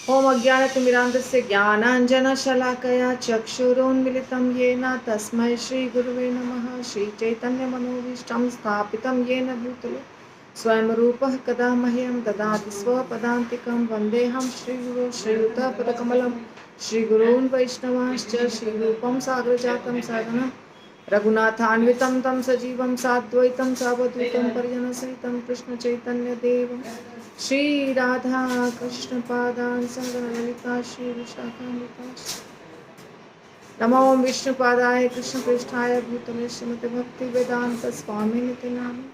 ओम अज्ञानतिमिरान्धस्य ज्ञानाञ्जनशलाकया चक्षुरोन्मिलितं येन तस्मै श्रीगुरुवे नमः। श्रीचैतन्यमनोभीष्टं स्थापितं येन भूतले स्वयं रूपः कदा मह्यं ददाति स्वपदान्तिकं। वन्देऽहं श्रीगुरो श्रीयुतपदकमलं श्रीगुरून् वैष्णवांश्च श्रीरूपं साग्रजातं साधनं रघुनाथान्वितं तं सजीवं साद्वैतं सावधूतं परिजनसहितं कृष्णचैतन्यदेवं श्री राधा कृष्ण पादान संगललिता श्री विशाखान्विता। नमो विष्णुपादाय कृष्ण पृष्ठाय भूतले श्रीमते भक्ति वेदांत स्वामी निति नाम।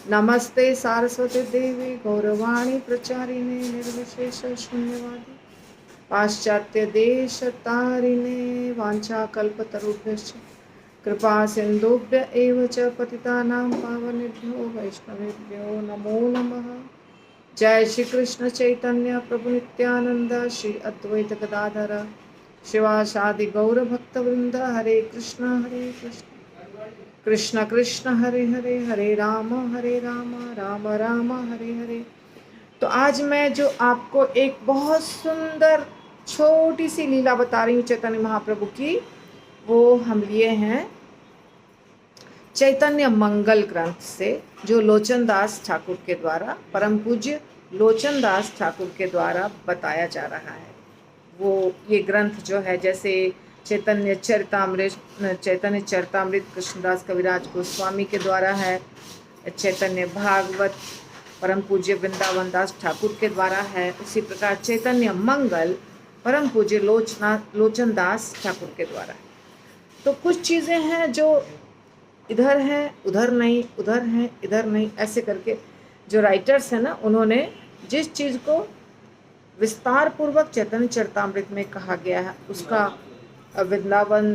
नमस्ते सारस्वती देवी गौरवाणी प्रचारिणे निर्विशेष शून्यवादी पाश्चात्य देश तारिणे वाञ्छाकल्पतरुभ्यश्च कृपा सिन्धुभ्य एव च पतितानां पावनेभ्यो वैष्णवेभ्यो नमो नमः। जय श्री कृष्ण चैतन्य प्रभु नित्यानंद श्री अद्वैत गदाधर शिवासादि गौर भक्त वृंद। हरे कृष्ण कृष्ण कृष्ण हरे हरे, हरे राम राम राम हरे हरे। तो आज मैं जो आपको एक बहुत सुंदर छोटी सी लीला बता रही हूँ चैतन्य महाप्रभु की, वो हम लिए हैं चैतन्य मंगल ग्रंथ से, जो लोचन दास ठाकुर के द्वारा, परम पूज्य लोचन दास ठाकुर के द्वारा बताया जा रहा है। वो ये ग्रंथ जो है, जैसे चैतन्य चरितामृत कृष्णदास कविराज गोस्वामी के द्वारा है, चैतन्य भागवत परम पूज्य वृंदावन दास ठाकुर के द्वारा है, उसी प्रकार चैतन्य मंगल परम पूज्य लोचन दास ठाकुर के द्वारा है। तो कुछ चीज़ें हैं जो इधर हैं उधर नहीं, उधर हैं इधर नहीं, ऐसे करके जो राइटर्स हैं ना, उन्होंने जिस चीज़ को विस्तार पूर्वक चैतन्य चरितामृत में कहा गया है, उसका वृंदावन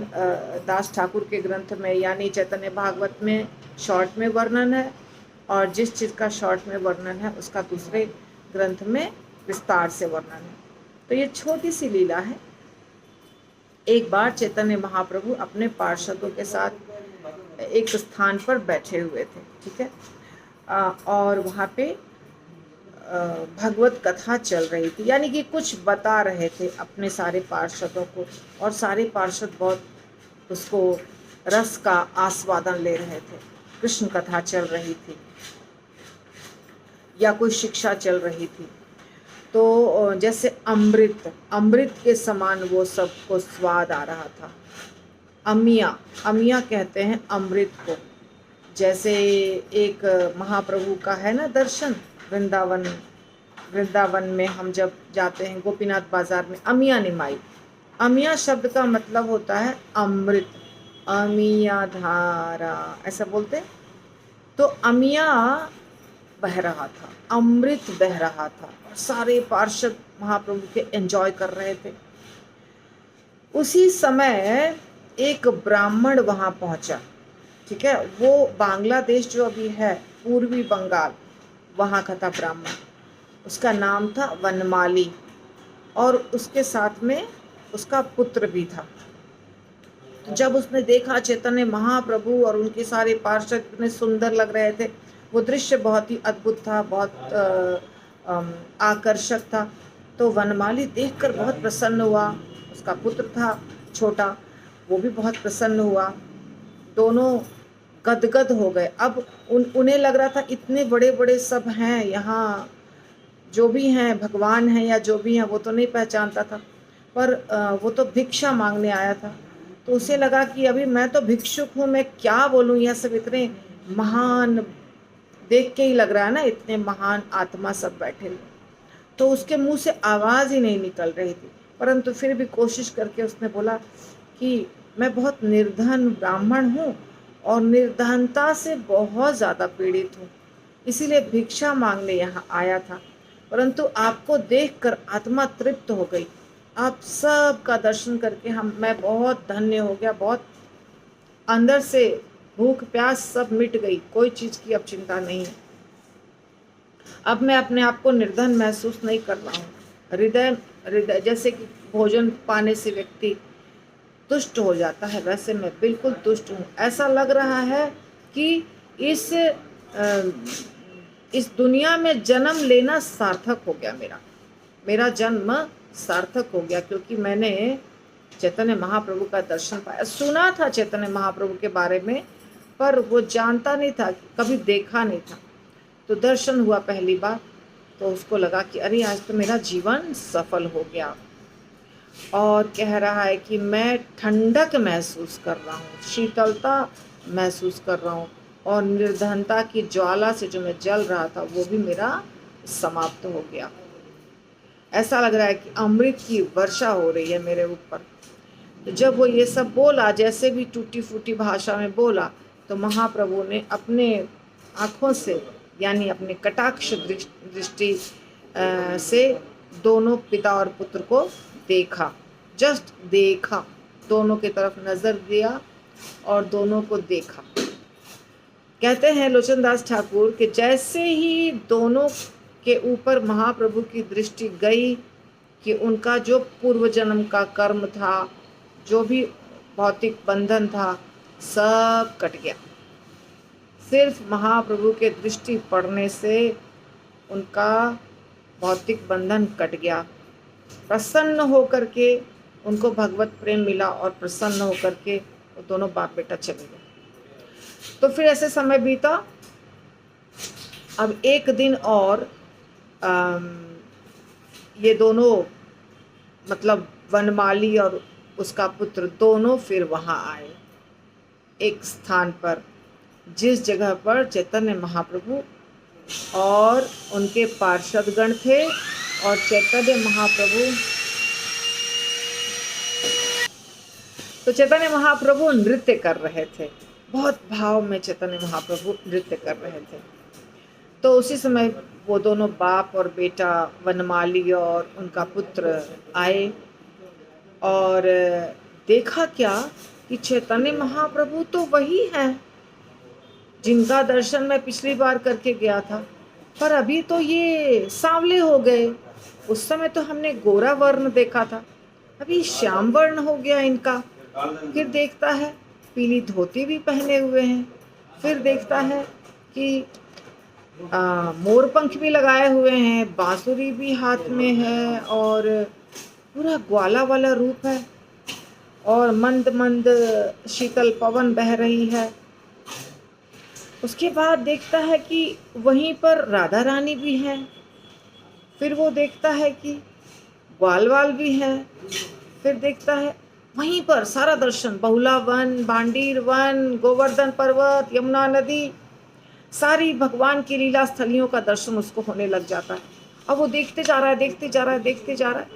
दास ठाकुर के ग्रंथ में यानी चैतन्य भागवत में शॉर्ट में वर्णन है, और जिस चीज़ का शॉर्ट में वर्णन है उसका दूसरे ग्रंथ में विस्तार से वर्णन है। तो ये छोटी सी लीला है। एक बार चैतन्य महाप्रभु अपने पार्षदों के साथ एक स्थान पर बैठे हुए थे, ठीक है, और वहाँ पे भगवत कथा चल रही थी, यानी कि कुछ बता रहे थे अपने सारे पार्षदों को, और सारे पार्षद बहुत उसको रस का आस्वादन ले रहे थे। कृष्ण कथा चल रही थी या कोई शिक्षा चल रही थी, तो जैसे अमृत के समान वो सबको स्वाद आ रहा था। अमिया कहते हैं अमृत को। जैसे एक महाप्रभु का है ना दर्शन, वृंदावन में हम जब जाते हैं गोपीनाथ बाजार में, अमिया निमाई, अमिया शब्द का मतलब होता है अमृत, अमिया धारा ऐसा बोलते हैं। तो अमिया बह रहा था, अमृत बह रहा था, और सारे पार्षद महाप्रभु के एंजॉय कर रहे थे। उसी समय एक ब्राह्मण वहाँ पहुँचा, ठीक है, वो बांग्लादेश जो अभी है, पूर्वी बंगाल, वहाँ का था ब्राह्मण। उसका नाम था वनमाली, और उसके साथ में उसका पुत्र भी था। तो जब उसने देखा चैतन्य महाप्रभु और उनके सारे पार्षद कितने सुंदर लग रहे थे, वो दृश्य बहुत ही अद्भुत था, बहुत आकर्षक था, तो वनमाली देखकर बहुत प्रसन्न हुआ। उसका पुत्र था छोटा, वो भी बहुत प्रसन्न हुआ। दोनों गदगद हो गए। अब उन्हें लग रहा था इतने बड़े बड़े सब हैं यहाँ, जो भी हैं भगवान हैं या जो भी हैं, वो तो नहीं पहचानता था, पर वो तो भिक्षा मांगने आया था। तो उसे लगा कि अभी मैं तो भिक्षुक हूँ, मैं क्या बोलूँ, यह सब इतने महान, देख के ही लग रहा है ना इतने महान आत्मा सब बैठे हुए। तो उसके मुंह से आवाज़ ही नहीं निकल रही थी, परंतु फिर भी कोशिश करके उसने बोला कि मैं बहुत निर्धन ब्राह्मण हूँ और निर्धनता से बहुत ज़्यादा पीड़ित हूँ, इसीलिए भिक्षा मांगने यहाँ आया था, परंतु आपको देखकर आत्मा तृप्त हो गई। आप सब का दर्शन करके मैं बहुत धन्य हो गया, बहुत अंदर से भूख प्यास सब मिट गई, कोई चीज़ की अब चिंता नहीं है। अब मैं अपने आप को निर्धन महसूस नहीं कर रहा हूँ। हृदय जैसे कि भोजन पाने से व्यक्ति तुष्ट हो जाता है, वैसे मैं बिल्कुल तुष्ट हूँ। ऐसा लग रहा है कि इस दुनिया में जन्म लेना सार्थक हो गया। मेरा जन्म सार्थक हो गया, क्योंकि मैंने चैतन्य महाप्रभु का दर्शन पाया। सुना था चैतन्य महाप्रभु के बारे में, पर वो जानता नहीं था, कभी देखा नहीं था। तो दर्शन हुआ पहली बार, तो उसको लगा कि अरे आज तो मेरा जीवन सफल हो गया। और कह रहा है कि मैं ठंडक महसूस कर रहा हूँ, शीतलता महसूस कर रहा हूँ, और निर्धनता की ज्वाला से जो मैं जल रहा था वो भी मेरा समाप्त हो गया। ऐसा लग रहा है कि अमृत की वर्षा हो रही है मेरे ऊपर। तो जब वो ये सब बोला, जैसे भी टूटी फूटी भाषा में बोला, तो महाप्रभु ने अपने आँखों से, यानी अपने कटाक्ष दृष्टि से दोनों पिता और पुत्र को देखा। जस्ट देखा, दोनों की तरफ नजर दिया और दोनों को देखा। कहते हैं लोचन दास ठाकुर कि जैसे ही दोनों के ऊपर महाप्रभु की दृष्टि गई कि उनका जो पूर्व जन्म का कर्म था, जो भी भौतिक बंधन था, सब कट गया। सिर्फ महाप्रभु के दृष्टि पड़ने से उनका भौतिक बंधन कट गया। प्रसन्न होकर के उनको भगवत प्रेम मिला और प्रसन्न होकर के वो दोनों बाप बेटा चले गए। तो फिर ऐसे समय बीता। अब एक दिन और ये दोनों, मतलब वनमाली और उसका पुत्र, दोनों फिर वहाँ आए एक स्थान पर, जिस जगह पर चैतन्य महाप्रभु और उनके पार्षदगण थे। और चैतन्य महाप्रभु नृत्य कर रहे थे, बहुत भाव में चैतन्य महाप्रभु नृत्य कर रहे थे। तो उसी समय वो दोनों बाप और बेटा, वनमाली और उनका पुत्र आए और देखा क्या कि चैतन्य महाप्रभु तो वही हैं जिनका दर्शन मैं पिछली बार करके गया था, पर अभी तो ये सांवले हो गए। उस समय तो हमने गोरा वर्ण देखा था, अभी श्याम वर्ण हो गया इनका। फिर देखता है पीली धोती भी पहने हुए हैं, फिर देखता है कि मोर पंख भी लगाए हुए हैं, बांसुरी भी हाथ में है, और पूरा ग्वाला वाला रूप है, और मंद मंद शीतल पवन बह रही है। उसके बाद देखता है कि वहीं पर राधा रानी भी है। फिर वो देखता है कि ग्वाल वाल भी है। फिर देखता है वहीं पर सारा दर्शन, बहुला वन, बांडीर वन, गोवर्धन पर्वत, यमुना नदी, सारी भगवान की लीला स्थलियों का दर्शन उसको होने लग जाता है। अब वो देखते जा रहा है, देखते जा रहा है, देखते जा रहा है।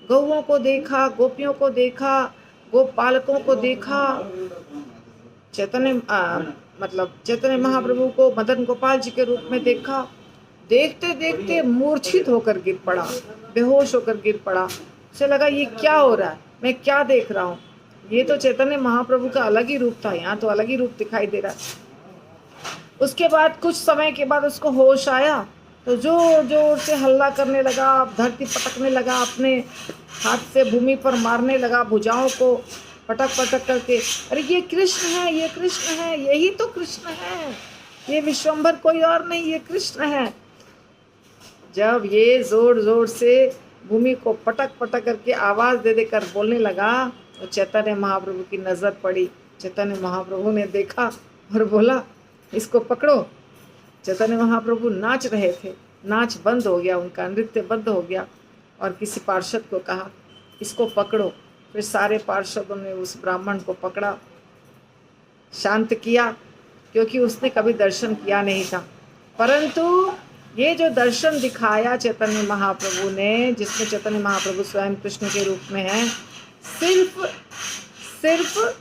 गौओं को देखा, गोपियों को देखा, गोपालकों को देखा, चैतन्य महाप्रभु को मदन गोपाल जी के रूप में देखा। देखते देखते मूर्छित होकर गिर पड़ा, बेहोश होकर गिर पड़ा। उसे लगा ये क्या हो रहा है, मैं क्या देख रहा हूँ, ये तो चैतन्य महाप्रभु का अलग ही रूप था, यहाँ तो अलग ही रूप दिखाई दे रहा है। उसके बाद कुछ समय के बाद उसको होश आया, तो जोर जोर से हल्ला करने लगा, धरती पटकने लगा, अपने हाथ से भूमि पर मारने लगा, भुजाओं को पटक पटक करके, अरे ये कृष्ण है, ये कृष्ण है, यही तो कृष्ण है, ये विश्वम्भर कोई और नहीं, ये कृष्ण है। जब ये जोर जोर से भूमि को पटक पटक करके आवाज दे देकर बोलने लगा, तो चैतन्य महाप्रभु की नजर पड़ी। चैतन्य महाप्रभु ने देखा और बोला इसको पकड़ो। चैतन्य महाप्रभु नाच रहे थे, नाच बंद हो गया, उनका नृत्य बंद हो गया, और किसी पार्षद को कहा इसको पकड़ो। फिर सारे पार्षदों ने उस ब्राह्मण को पकड़ा, शांत किया, क्योंकि उसने कभी दर्शन किया नहीं था। परंतु ये जो दर्शन दिखाया चैतन्य महाप्रभु ने, जिसमें चैतन्य महाप्रभु स्वयं कृष्ण के रूप में हैं, सिर्फ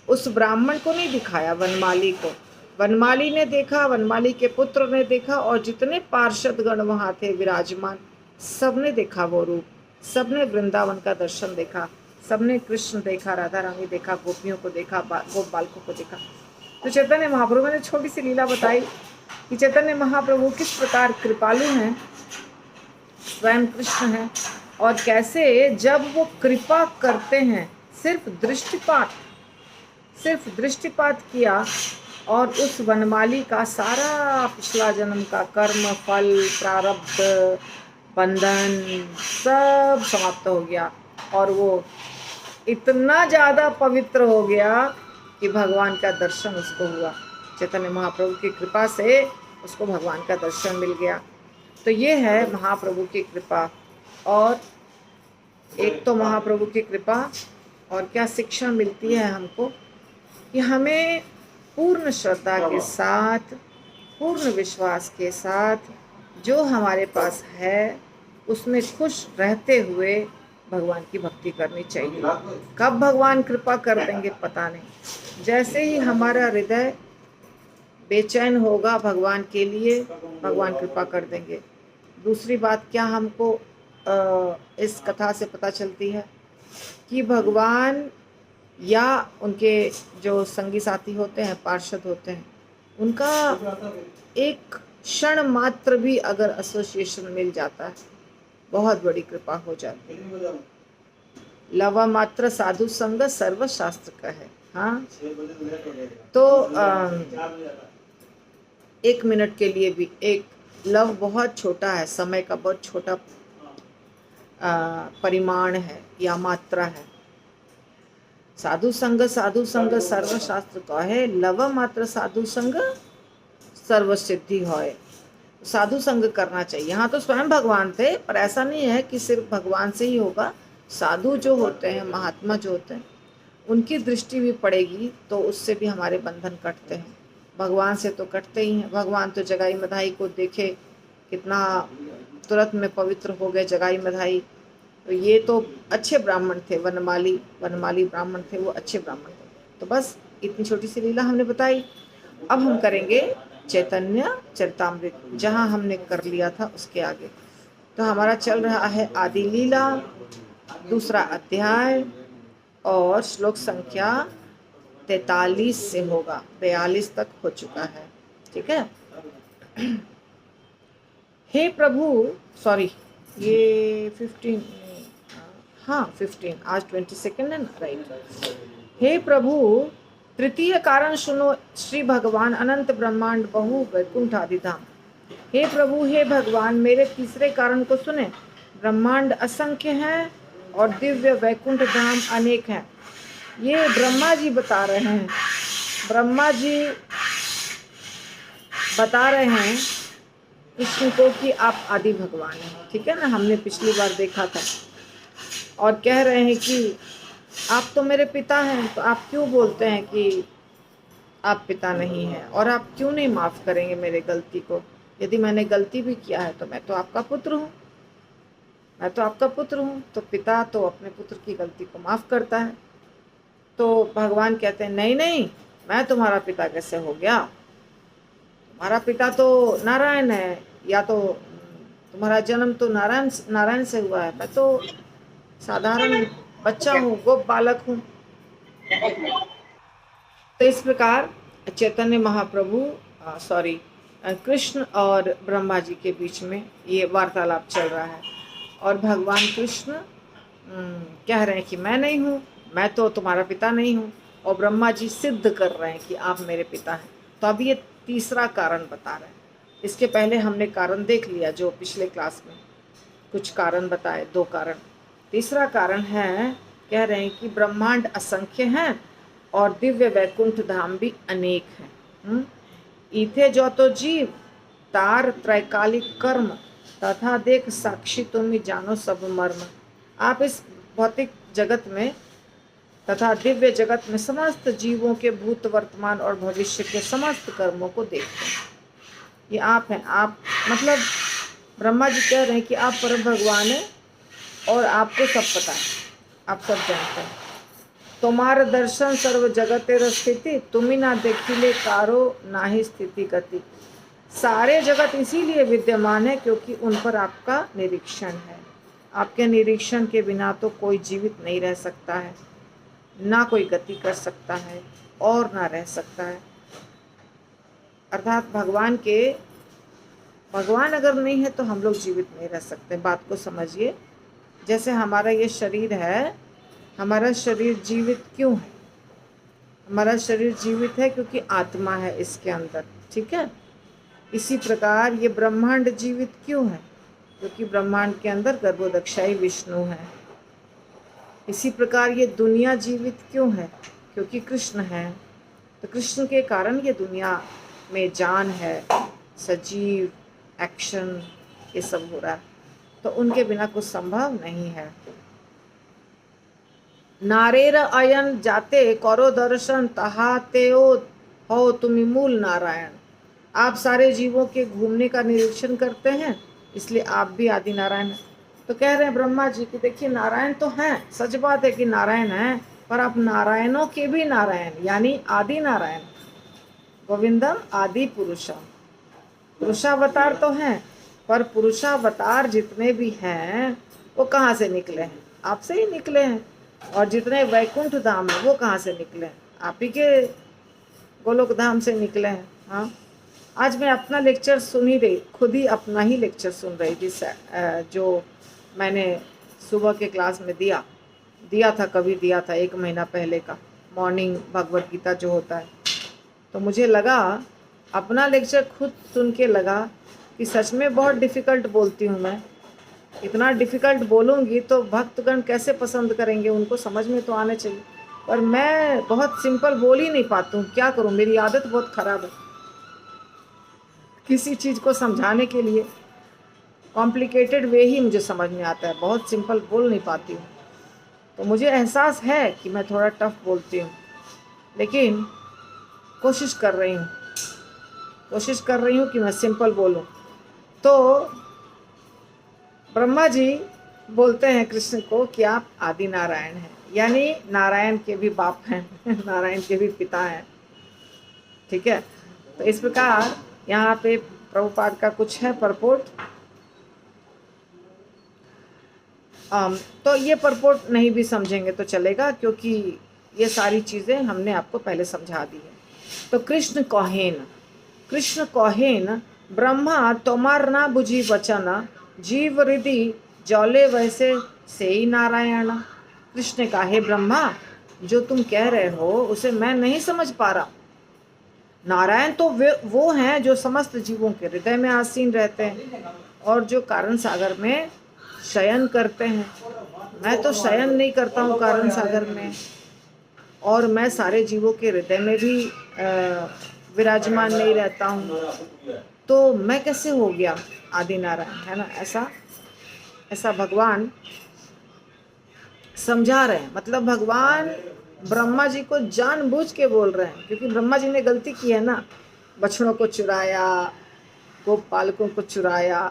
उस ब्राह्मण को नहीं दिखाया, वनमाली को। वनमाली ने देखा, वनमाली के पुत्र ने देखा, और जितने पार्षदगण वहाँ थे विराजमान, सबने देखा वो रूप, सबने वृंदावन का दर्शन देखा, सबने कृष्ण देखा, राधा रानी देखा, गोपियों को देखा, गोप बालकों को देखा। तो चैतन्य महाप्रभु ने छोटी सी लीला बताई कि चैतन्य महाप्रभु किस प्रकार कृपालु हैं, स्वयं कृष्ण हैं, और कैसे जब वो कृपा करते हैं, सिर्फ दृष्टिपात किया, और उस वनमाली का सारा पिछला जन्म का कर्म फल, प्रारब्ध, बंधन सब समाप्त हो गया और वो इतना ज़्यादा पवित्र हो गया कि भगवान का दर्शन उसको हुआ। चैतन्य महाप्रभु की कृपा से उसको भगवान का दर्शन मिल गया। तो ये है महाप्रभु की कृपा। और एक तो महाप्रभु की कृपा, और क्या शिक्षा मिलती है हमको कि हमें पूर्ण श्रद्धा के साथ, पूर्ण विश्वास के साथ जो हमारे पास है उसमें खुश रहते हुए भगवान की भक्ति करनी चाहिए। कब भगवान कृपा कर देंगे पता नहीं। जैसे ही हमारा हृदय बेचैन होगा भगवान के लिए, भगवान कृपा कर देंगे। दूसरी बात क्या हमको इस कथा से पता चलती है कि भगवान या उनके जो संगी साथी होते हैं, पार्षद होते हैं, उनका एक क्षण मात्र भी अगर एसोसिएशन मिल जाता है, बहुत बड़ी कृपा हो जाती है। लवा मात्र साधु संग सर्व शास्त्र का है। हाँ, तो 1 मिनट के लिए भी एक लव बहुत छोटा है, समय का बहुत छोटा परिमाण है या मात्रा है। साधु संग सर्व शास्त्र का है, लव मात्र साधु संग सर्व सिद्धि होय। साधु संग करना चाहिए। यहाँ तो स्वयं भगवान थे, पर ऐसा नहीं है कि सिर्फ भगवान से ही होगा। साधु जो होते हैं, महात्मा जो होते हैं, उनकी दृष्टि भी पड़ेगी तो उससे भी हमारे बंधन कटते हैं। भगवान से तो कटते ही हैं। भगवान तो जगाई मधाई को देखे कितना तुरंत में पवित्र हो गए जगाई मधाई। तो ये तो अच्छे ब्राह्मण थे, वनमाली ब्राह्मण थे, वो अच्छे ब्राह्मण थे। तो बस इतनी छोटी सी लीला हमने बताई। अब हम करेंगे चैतन्य चरितामृत, जहाँ हमने कर लिया था उसके आगे। तो हमारा चल रहा है आदि लीला, दूसरा अध्याय, और श्लोक संख्या 43 से होगा, 42 तक हो चुका है। ठीक है। हे प्रभु, सॉरी ये 15, हाँ 15, आज 22 है ना, राइट। हे प्रभु, तृतीय कारण सुनो, श्री भगवान अनंत ब्रह्मांड बहु वैकुंठ आदि धाम। हे प्रभु, हे भगवान, मेरे तीसरे कारण को सुने। ब्रह्मांड असंख्य हैं और दिव्य वैकुंठ धाम अनेक हैं। ये ब्रह्मा जी बता रहे हैं। ब्रह्मा जी बता रहे हैं कृष्ण को कि आप आदि भगवान हैं। ठीक है ना, हमने पिछली बार देखा था। और कह रहे हैं कि आप तो मेरे पिता हैं, तो आप क्यों बोलते हैं कि आप पिता नहीं हैं, और आप क्यों नहीं माफ़ करेंगे मेरे गलती को? यदि मैंने गलती भी किया है तो मैं तो आपका पुत्र हूँ, मैं तो आपका पुत्र हूँ। तो पिता तो अपने पुत्र की गलती को माफ़ करता है। तो भगवान कहते हैं नहीं नहीं, मैं तुम्हारा पिता कैसे हो गया? तुम्हारा पिता तो नारायण है, या तो तुम्हारा जन्म तो नारायण से हुआ है। मैं तो साधारण बच्चा हूँ, गोप बालक हूँ। तो इस प्रकार चैतन्य महाप्रभु कृष्ण और ब्रह्मा जी के बीच में ये वार्तालाप चल रहा है। और भगवान कृष्ण कह रहे हैं कि मैं नहीं हूँ, मैं तो तुम्हारा पिता नहीं हूँ। और ब्रह्मा जी सिद्ध कर रहे हैं कि आप मेरे पिता हैं। तो अब ये तीसरा कारण बता रहे हैं। इसके पहले हमने कारण देख लिया, जो पिछले क्लास में कुछ कारण बताए, 2 कारण। तीसरा कारण है, कह रहे हैं कि ब्रह्मांड असंख्य हैं और दिव्य वैकुंठ धाम भी अनेक हैं। इथे जो तो जीव तार त्रैकालिक कर्म तथा देख साक्षी तुम ही जानो सब मर्म। आप इस भौतिक जगत में तथा दिव्य जगत में समस्त जीवों के भूत वर्तमान और भविष्य के समस्त कर्मों को देखते हैं। ये आप हैं। आप मतलब ब्रह्मा जी कह रहे हैं कि आप परम भगवान हैं और आपको सब पता है, आप सब जानते हैं। तुम्हार दर्शन सर्व जगतेर स्थिति, तुम्ही ना देखिले कारो नाही स्थिति गति। सारे जगत इसीलिए विद्यमान है क्योंकि उन पर आपका निरीक्षण है। आपके निरीक्षण के बिना तो कोई जीवित नहीं रह सकता है, ना कोई गति कर सकता है और ना रह सकता है। अर्थात भगवान अगर नहीं है तो हम लोग जीवित नहीं रह सकते। बात को समझिए। जैसे हमारा ये शरीर है, हमारा शरीर जीवित क्यों है? हमारा शरीर जीवित है क्योंकि आत्मा है इसके अंदर। ठीक है। इसी प्रकार ये ब्रह्मांड जीवित क्यों है? क्योंकि ब्रह्मांड के अंदर गर्भोदक्षाई विष्णु है। इसी प्रकार ये दुनिया जीवित क्यों है? क्योंकि कृष्ण है। तो कृष्ण के कारण ये दुनिया में जान है, सजीव, एक्शन, ये सब हो रहा है। तो उनके बिना कुछ संभव नहीं है। नारेर अयन जाते करो दर्शन तहा तेओ हो तुम मूल नारायण। आप सारे जीवों के घूमने का निरीक्षण करते हैं, इसलिए आप भी आदि नारायण हैं। तो कह रहे हैं ब्रह्मा जी की देखिए नारायण तो हैं, सच बात है कि नारायण हैं, पर आप नारायणों के भी नारायण यानी आदि नारायण। गोविंदम आदि पुरुषम, पुरुषावतार तो हैं, पर पुरुषावतार जितने भी हैं वो कहाँ से निकले हैं? आपसे ही निकले हैं। और जितने वैकुंठ धाम है वो कहाँ से निकले हैं? आप ही के गोलोक धाम से निकले हैं। हाँ, आज मैं अपना लेक्चर सुन ही रही, खुद ही अपना ही लेक्चर सुन रही थी, जो मैंने सुबह के क्लास में दिया था, कभी दिया था 1 महीना पहले का मॉर्निंग भगवत गीता जो होता है। तो मुझे लगा, अपना लेक्चर खुद सुन के लगा कि सच में बहुत डिफ़िकल्ट बोलती हूँ मैं। इतना डिफ़िकल्ट बोलूँगी तो भक्तगण कैसे पसंद करेंगे, उनको समझ में तो आने चाहिए। पर मैं बहुत सिंपल बोल ही नहीं पाती हूँ, क्या करूँ, मेरी आदत बहुत ख़राब है। किसी चीज़ को समझाने के लिए कॉम्प्लिकेटेड वे ही मुझे समझ में आता है, बहुत सिंपल बोल नहीं पाती हूँ। तो मुझे एहसास है कि मैं थोड़ा टफ बोलती हूँ, लेकिन कोशिश कर रही हूँ कि मैं सिंपल बोलूँ। तो ब्रह्मा जी बोलते हैं कृष्ण को कि आप आदि नारायण हैं, यानी नारायण के भी बाप हैं नारायण के भी पिता हैं। ठीक है, तो इस प्रकार यहाँ पे प्रभुपाद का कुछ है परपोर्ट। तो ये परपोर्ट नहीं भी समझेंगे तो चलेगा, क्योंकि ये सारी चीज़ें हमने आपको पहले समझा दी है। तो कृष्ण कहेन ब्रह्मा तोमार ना बुझी बचन, जीव हृदय जौले वैसे से ही नारायण। कृष्ण का हे ब्रह्मा, जो तुम कह रहे हो उसे मैं नहीं समझ पा रहा। नारायण तो वो हैं जो समस्त जीवों के हृदय में आसीन रहते हैं और जो कारण सागर में शयन करते हैं। मैं तो शयन नहीं करता हूँ कारण सागर में, और मैं सारे जीवों के हृदय में भी विराजमान नहीं रहता हूँ। तो मैं कैसे हो गया आदि नारायण, है ना? ऐसा भगवान समझा रहे हैं। मतलब भगवान ब्रह्मा जी को जानबूझ के बोल रहे हैं, क्योंकि ब्रह्मा जी ने गलती की है ना, बछड़ों को चुराया, गोपालकों को चुराया।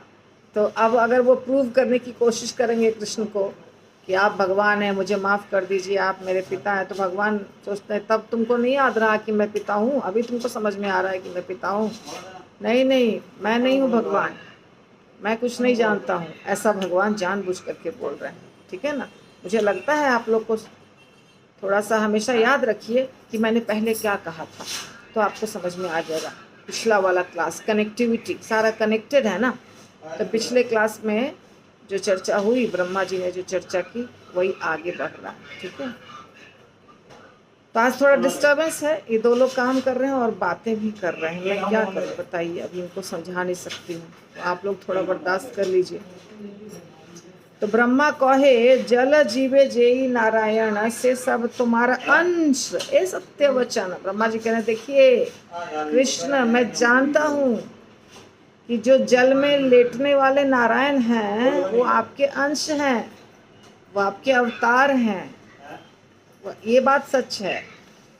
तो अब अगर वो प्रूव करने की कोशिश करेंगे कृष्ण को कि आप भगवान हैं, मुझे माफ़ कर दीजिए, आप मेरे पिता हैं, तो भगवान सोचते हैं तब तुमको नहीं याद रहा कि मैं पिता हूँ, अभी तुमको समझ में आ रहा है कि मैं पिता हूँ। नहीं, मैं नहीं हूँ भगवान, मैं कुछ नहीं जानता हूँ, ऐसा भगवान जानबूझ करके बोल रहे हैं। ठीक है ना? मुझे लगता है आप लोग को थोड़ा सा हमेशा याद रखिए कि मैंने पहले क्या कहा था, तो आपको समझ में आ जाएगा। पिछला वाला क्लास, कनेक्टिविटी, सारा कनेक्टेड है ना। तो पिछले क्लास में जो चर्चा हुई, ब्रह्मा जी ने जो चर्चा की, वही आगे बढ़ रहा है। ठीक है, तो आज थोड़ा डिस्टर्बेंस है, ये 2 लोग काम कर रहे हैं और बातें भी कर रहे हैं। मैं क्या करूँ बताइए, अभी इनको समझा नहीं सकती हूँ, तो आप लोग थोड़ा बर्दाश्त कर लीजिए। तो ब्रह्मा कहे जल जीवे जेई नारायण, से सब तुम्हारा अंश ए सत्य वचन। ब्रह्मा जी कह रहे हैं देखिए कृष्ण, मैं जानता हूँ कि जो जल में लेटने वाले नारायण हैं वो आपके अंश हैं, वो आपके अवतार हैं। ये बात सच है,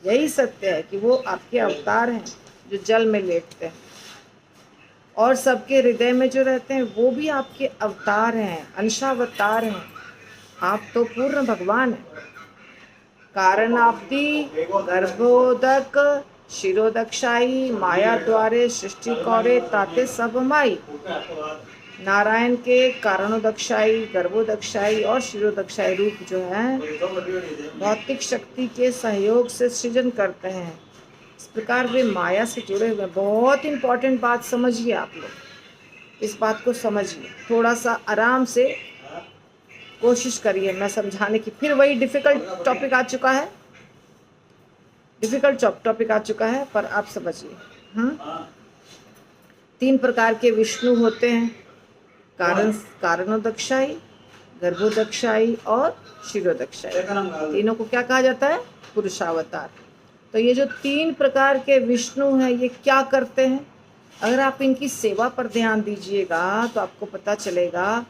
यही सत्य है कि वो आपके अवतार हैं जो जल में लेटते हैं, और सबके हृदय में जो रहते हैं वो भी आपके अवतार हैं, अंशावतार हैं। आप तो पूर्ण भगवान हैं। कारणाब्दी गर्भोदक शिरोदक्षाई, माया द्वारे सृष्टि कौरे ताते सब माई। नारायण के कारणोदक्षाई, गर्भोदक्षाई और शिरोदक्षाई रूप जो है भौतिक शक्ति के सहयोग से सृजन करते हैं। इस प्रकार वे माया से जुड़े हुए। बहुत इंपॉर्टेंट बात समझिए आप लोग, इस बात को समझिए, थोड़ा सा आराम से कोशिश करिए मैं समझाने की। फिर वही डिफ़िकल्ट टॉपिक आ चुका है, पर आप समझिए। 3 प्रकार के विष्णु होते हैं, कारण कारणोदक्षाई, गर्भोदक्षाई और क्षीरोदक्षाई, तीनों को क्या कहा जाता है? पुरुषावतार। तो ये जो 3 प्रकार के विष्णु हैं, ये क्या करते हैं? अगर आप इनकी सेवा पर ध्यान दीजिएगा तो आपको पता चलेगा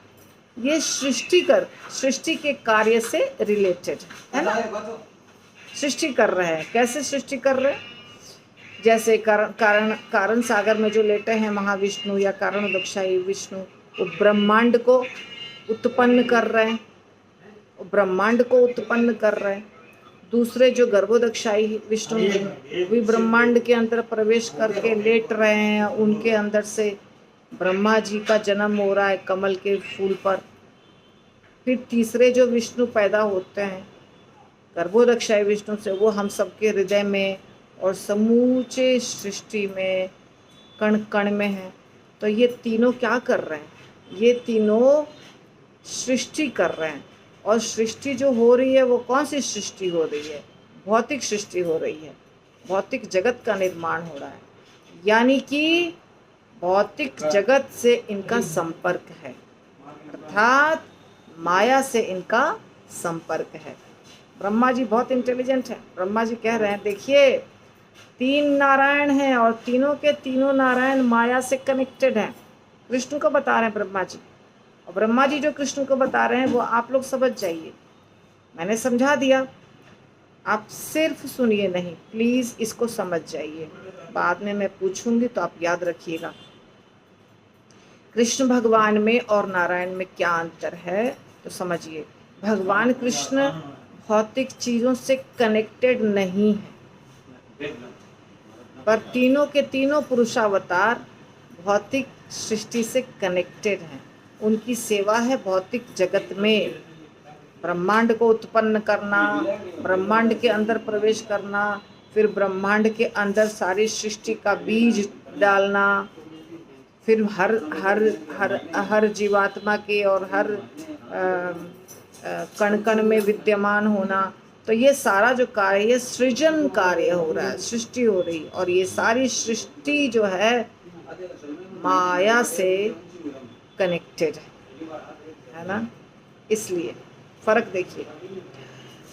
ये सृष्टि के कार्य से रिलेटेड है ना। सृष्टि कर रहे हैं। कैसे सृष्टि कर रहे हैं? जैसे कारण सागर में जो लेटे हैं महाविष्णु या कारणोदक्षाई विष्णु, वो ब्रह्मांड को उत्पन्न कर रहे हैं, ब्रह्मांड को उत्पन्न कर रहे हैं। दूसरे जो गर्भोदक्षाई विष्णु भी ब्रह्मांड के अंदर प्रवेश करके लेट रहे हैं, उनके अंदर से ब्रह्मा जी का जन्म हो रहा है कमल के फूल पर। फिर तीसरे जो विष्णु पैदा होते हैं गर्भोदक्षाई विष्णु से, वो हम सबके हृदय में और समूचे सृष्टि में कण कण में हैं। तो ये तीनों क्या कर रहे हैं? ये तीनों सृष्टि कर रहे हैं। और सृष्टि जो हो रही है वो कौन सी सृष्टि हो रही है? भौतिक सृष्टि हो रही है। भौतिक जगत का निर्माण हो रहा है, यानी कि भौतिक जगत से इनका संपर्क है, अर्थात माया से इनका संपर्क है। ब्रह्मा जी बहुत इंटेलिजेंट हैं। ब्रह्मा जी कह रहे हैं देखिए 3 नारायण हैं और तीनों के तीनों नारायण माया से कनेक्टेड हैं। कृष्ण को बता रहे हैं ब्रह्मा जी, और ब्रह्मा जी जो कृष्ण को बता रहे हैं वो आप लोग समझ जाइए। मैंने समझा दिया, आप सिर्फ सुनिए नहीं, प्लीज़ इसको समझ जाइए। बाद में मैं पूछूंगी तो आप याद रखिएगा। कृष्ण भगवान में और नारायण में क्या अंतर है तो समझिए। भगवान कृष्ण भौतिक चीज़ों से कनेक्टेड नहीं है, पर तीनों के तीनों पुरुषावतार भौतिक सृष्टि से कनेक्टेड हैं। उनकी सेवा है भौतिक जगत में ब्रह्मांड को उत्पन्न करना, ब्रह्मांड के अंदर प्रवेश करना, फिर ब्रह्मांड के अंदर सारी सृष्टि का बीज डालना, फिर हर जीवात्मा के और हर कण कण में विद्यमान होना। तो ये सारा जो कार्य, ये सृजन कार्य हो रहा है, सृष्टि हो रही, और ये सारी सृष्टि जो है माया से कनेक्टेड है ना। इसलिए फर्क देखिए।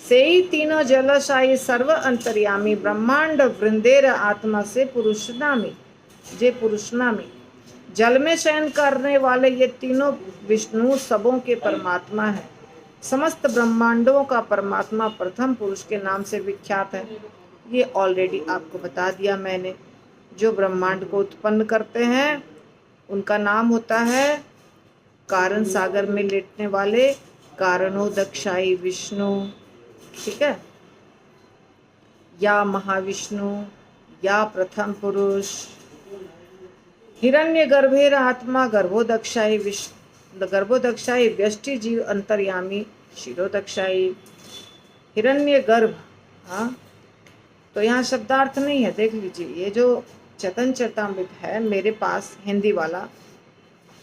से ही तीनों जलशाही सर्व अंतर्यामी ब्रह्मांड वृंदेर आत्मा से पुरुषनामी, जे पुरुषनामी, जल में शयन करने वाले ये तीनों विष्णु सबों के परमात्मा है। समस्त ब्रह्मांडों का परमात्मा प्रथम पुरुष के नाम से विख्यात है। ये ऑलरेडी आपको बता दिया मैंने। जो ब्रह्मांड को उत्पन्न करते हैं उनका नाम होता है कारण सागर में लेटने वाले कारणोदक्षाई विष्णु, ठीक है, या महाविष्णु या प्रथम पुरुष। हिरण्य गर्भेर आत्मा गर्भोदक्षाई गर्भोदक्षाई व्यष्टि जीव अंतर्यामी क्षीरोदक्षाई। हिरण्य गर्भ, हाँ, तो यहाँ शब्दार्थ नहीं है, देख लीजिए। ये जो चेतन चरितामृत है मेरे पास हिंदी वाला,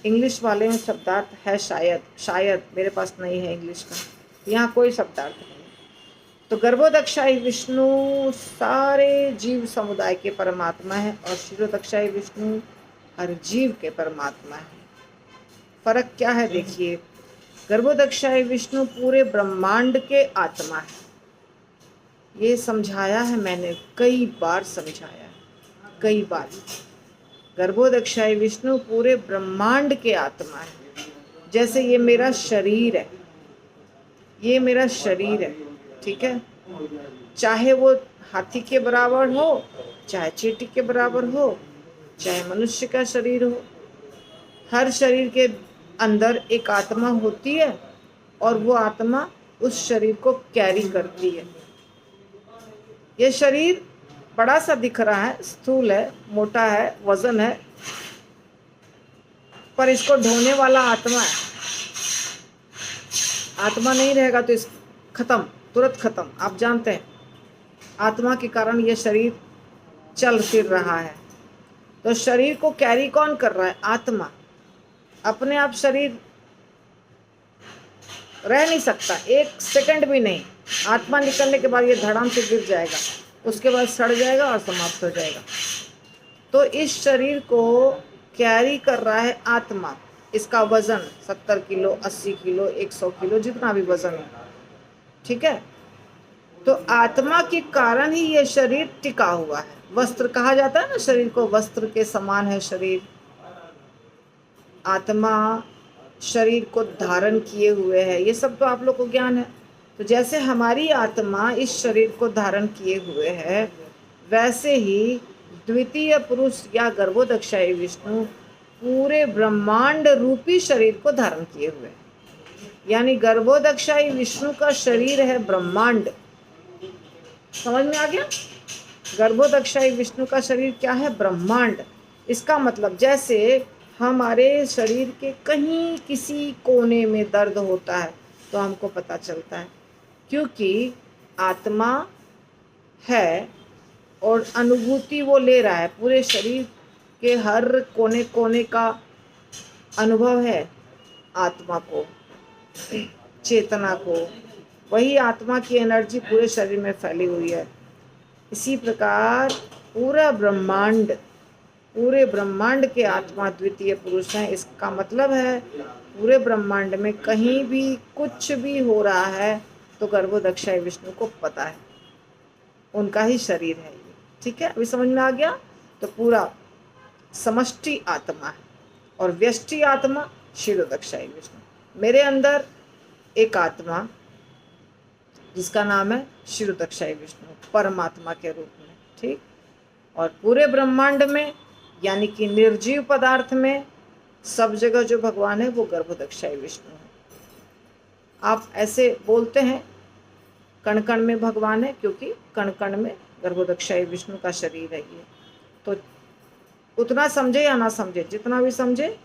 इंग्लिश वाले में शब्दार्थ है शायद मेरे पास नहीं है इंग्लिश का, यहाँ कोई शब्दार्थ नहीं। तो गर्भोदक्षाई विष्णु सारे जीव समुदाय के परमात्मा है और क्षीरोदक्षाई विष्णु हर जीव के परमात्मा है। फर्क क्या है देखिए। गर्भोदक्षाई विष्णु पूरे ब्रह्मांड के आत्मा है। ये समझाया है मैंने, कई बार समझाया है, कई बार। गर्भोदक्षाई विष्णु पूरे ब्रह्मांड के आत्मा है। जैसे ये मेरा शरीर है, ये मेरा शरीर है, ठीक है, चाहे वो हाथी के बराबर हो, चाहे चींटी के बराबर हो, चाहे मनुष्य का शरीर हो, हर शरीर के अंदर एक आत्मा होती है और वो आत्मा उस शरीर को कैरी करती है। ये शरीर बड़ा सा दिख रहा है, स्थूल है, मोटा है, वजन है, पर इसको ढोने वाला आत्मा है। आत्मा नहीं रहेगा तो इस खत्म, तुरंत खत्म। आप जानते हैं आत्मा के कारण ये शरीर चल फिर रहा है। तो शरीर को कैरी कौन कर रहा है? आत्मा। अपने आप शरीर रह नहीं सकता, 1 सेकंड भी नहीं। आत्मा निकलने के बाद ये धड़ाम से गिर जाएगा, उसके बाद सड़ जाएगा और समाप्त हो जाएगा। तो इस शरीर को कैरी कर रहा है आत्मा, इसका वजन 70 किलो, 80 किलो, 100 किलो, जितना भी वजन हो, ठीक है। तो आत्मा के कारण ही ये शरीर टिका हुआ है। वस्त्र कहा जाता है ना शरीर को, वस्त्र के समान है शरीर। आत्मा शरीर को धारण किए हुए है, ये सब तो आप लोग को ज्ञान है। तो जैसे हमारी आत्मा इस शरीर को धारण किए हुए है, वैसे ही द्वितीय पुरुष या गर्भोदक्षाई विष्णु पूरे ब्रह्मांड रूपी शरीर को धारण किए हुए हैं। यानी गर्भोदक्षाई विष्णु का शरीर है ब्रह्मांड। समझ में आ गया? गर्भोदक्षाई विष्णु का शरीर क्या है? ब्रह्मांड। इसका मतलब जैसे हमारे शरीर के कहीं किसी कोने में दर्द होता है तो हमको पता चलता है, क्योंकि आत्मा है और अनुभूति वो ले रहा है। पूरे शरीर के हर कोने कोने का अनुभव है आत्मा को, चेतना को। वही आत्मा की एनर्जी पूरे शरीर में फैली हुई है। इसी प्रकार पूरे ब्रह्मांड के आत्मा द्वितीय पुरुष हैं। इसका मतलब है पूरे ब्रह्मांड में कहीं भी कुछ भी हो रहा है तो गर्भोदक्षाई विष्णु को पता है, उनका ही शरीर है ये। ठीक है, अभी समझ में आ गया? तो पूरा समष्टि आत्मा है और व्यष्टि आत्मा क्षीरोदक्षाई विष्णु। मेरे अंदर एक आत्मा जिसका नाम है क्षीरोदक्षाई विष्णु, परमात्मा के रूप में, ठीक। और पूरे ब्रह्मांड में यानी कि निर्जीव पदार्थ में सब जगह जो भगवान है वो गर्भोदक्षाई विष्णु है। आप ऐसे बोलते हैं कण कण में भगवान है, क्योंकि कण कण में गर्भोदक्षाई विष्णु का शरीर है ये। तो उतना समझे या ना समझे, जितना भी समझे,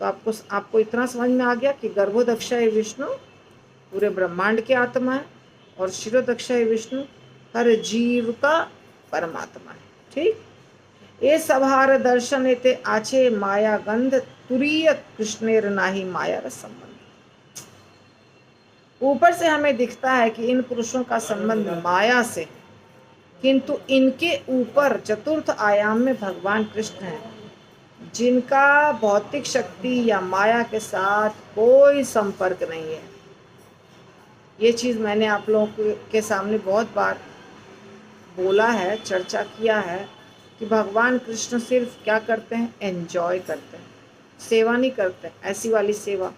तो आपको इतना समझ में आ गया कि गर्भोदक्षाई विष्णु पूरे ब्रह्मांड के आत्मा है और क्षीरोदक्षाई विष्णु हर जीव का परमात्मा है। ठीक। ये सभार दर्शन एते आचे माया गंध तुरीय कृष्णेर नाही माया रस संबंध। ऊपर से हमें दिखता है कि इन पुरुषों का संबंध माया से, किंतु इनके ऊपर चतुर्थ आयाम में भगवान कृष्ण हैं, जिनका भौतिक शक्ति या माया के साथ कोई संपर्क नहीं है। ये चीज़ मैंने आप लोगों के सामने बहुत बार बोला है, चर्चा किया है कि भगवान कृष्ण सिर्फ क्या करते हैं? एंजॉय करते हैं, सेवा नहीं करते। ऐसी वाली सेवा,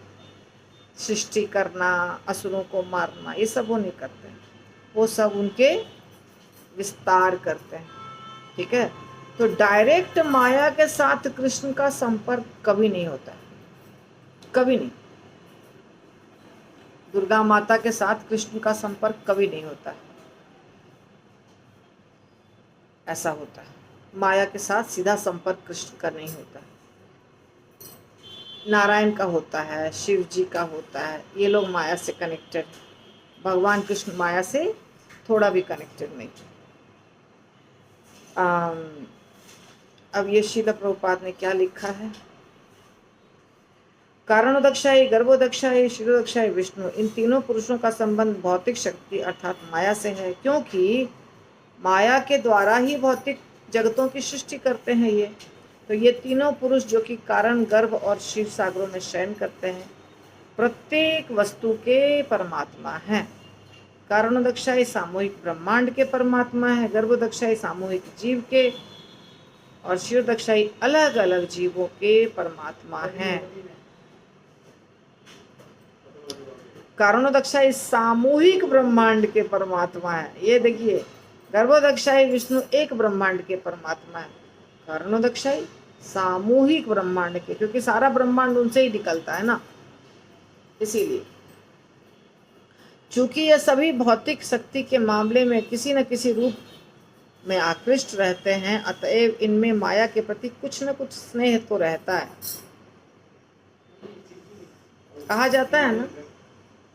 सृष्टि करना, असुरों को मारना, ये सब वो नहीं करते। वो सब उनके विस्तार करते हैं। ठीक है। तो डायरेक्ट माया के साथ कृष्ण का संपर्क कभी नहीं होता है, कभी नहीं। दुर्गा माता के साथ कृष्ण का संपर्क कभी नहीं होता है। ऐसा होता है, माया के साथ सीधा संपर्क कृष्ण का नहीं होता है। नारायण का होता है, शिव जी का होता है, ये लोग माया से कनेक्टेड। भगवान कृष्ण माया से थोड़ा भी कनेक्टेड नहीं। अब ये श्रील प्रभुपाद ने क्या लिखा है? कारणोदक्षाई, गर्भोदक्षाई, क्षीरोदक्षाई विष्णु, इन तीनों पुरुषों का संबंध भौतिक शक्ति अर्थात माया से है, क्योंकि माया के द्वारा ही भौतिक जगतों की सृष्टि करते हैं ये। तो ये तीनों पुरुष जो कि कारण, गर्भ और शिव सागरों में शयन करते हैं, प्रत्येक वस्तु के परमात्मा हैं। कारणोदक्षाई सामूहिक ब्रह्मांड के परमात्मा है, गर्भोदक्षाई सामूहिक जीव के, और क्षीरोदक्षाई अलग अलग जीवों के परमात्मा हैं। कारणोदक्षाई सामूहिक ब्रह्मांड के परमात्मा है। ये देखिए, गर्भोदक्षाई विष्णु एक ब्रह्मांड के परमात्मा है, कारणोदक्षाई सामूहिक ब्रह्मांड के, क्योंकि सारा ब्रह्मांड उनसे ही निकलता है ना, इसीलिए। चूंकि ये सभी भौतिक शक्ति के मामले में किसी न किसी रूप में आकृष्ट रहते हैं, अतएव इनमें माया के प्रति कुछ न कुछ स्नेह तो रहता है। कहा जाता है ना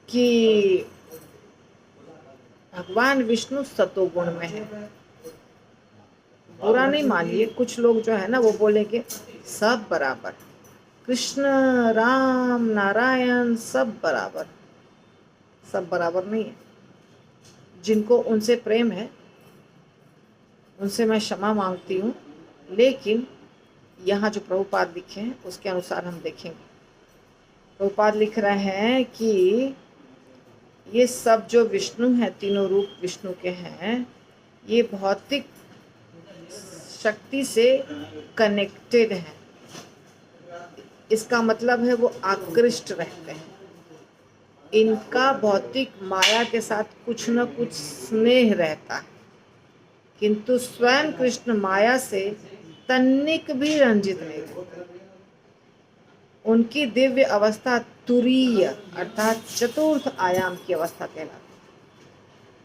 कि भगवान विष्णु सतोगुण में है। बुरा नहीं मानिए, कुछ लोग जो है ना वो बोलेंगे सब बराबर, कृष्ण, राम, नारायण सब बराबर। सब बराबर नहीं है। जिनको उनसे प्रेम है उनसे मैं क्षमा मांगती हूँ, लेकिन यहाँ जो प्रभुपाद लिखे हैं उसके अनुसार हम देखेंगे प्रभुपाद लिख रहे हैं कि ये सब जो विष्णु हैं, तीनों रूप विष्णु के हैं, ये भौतिक शक्ति से कनेक्टेड हैं। इसका मतलब है वो आकृष्ट रहते हैं, इनका भौतिक माया के साथ कुछ न कुछ स्नेह रहता है, किंतु स्वयं कृष्ण माया से तन्निक भी रंजित नहीं होते। उनकी दिव्य अवस्था तुरीय अर्थात चतुर्थ आयाम की अवस्था कहलाती।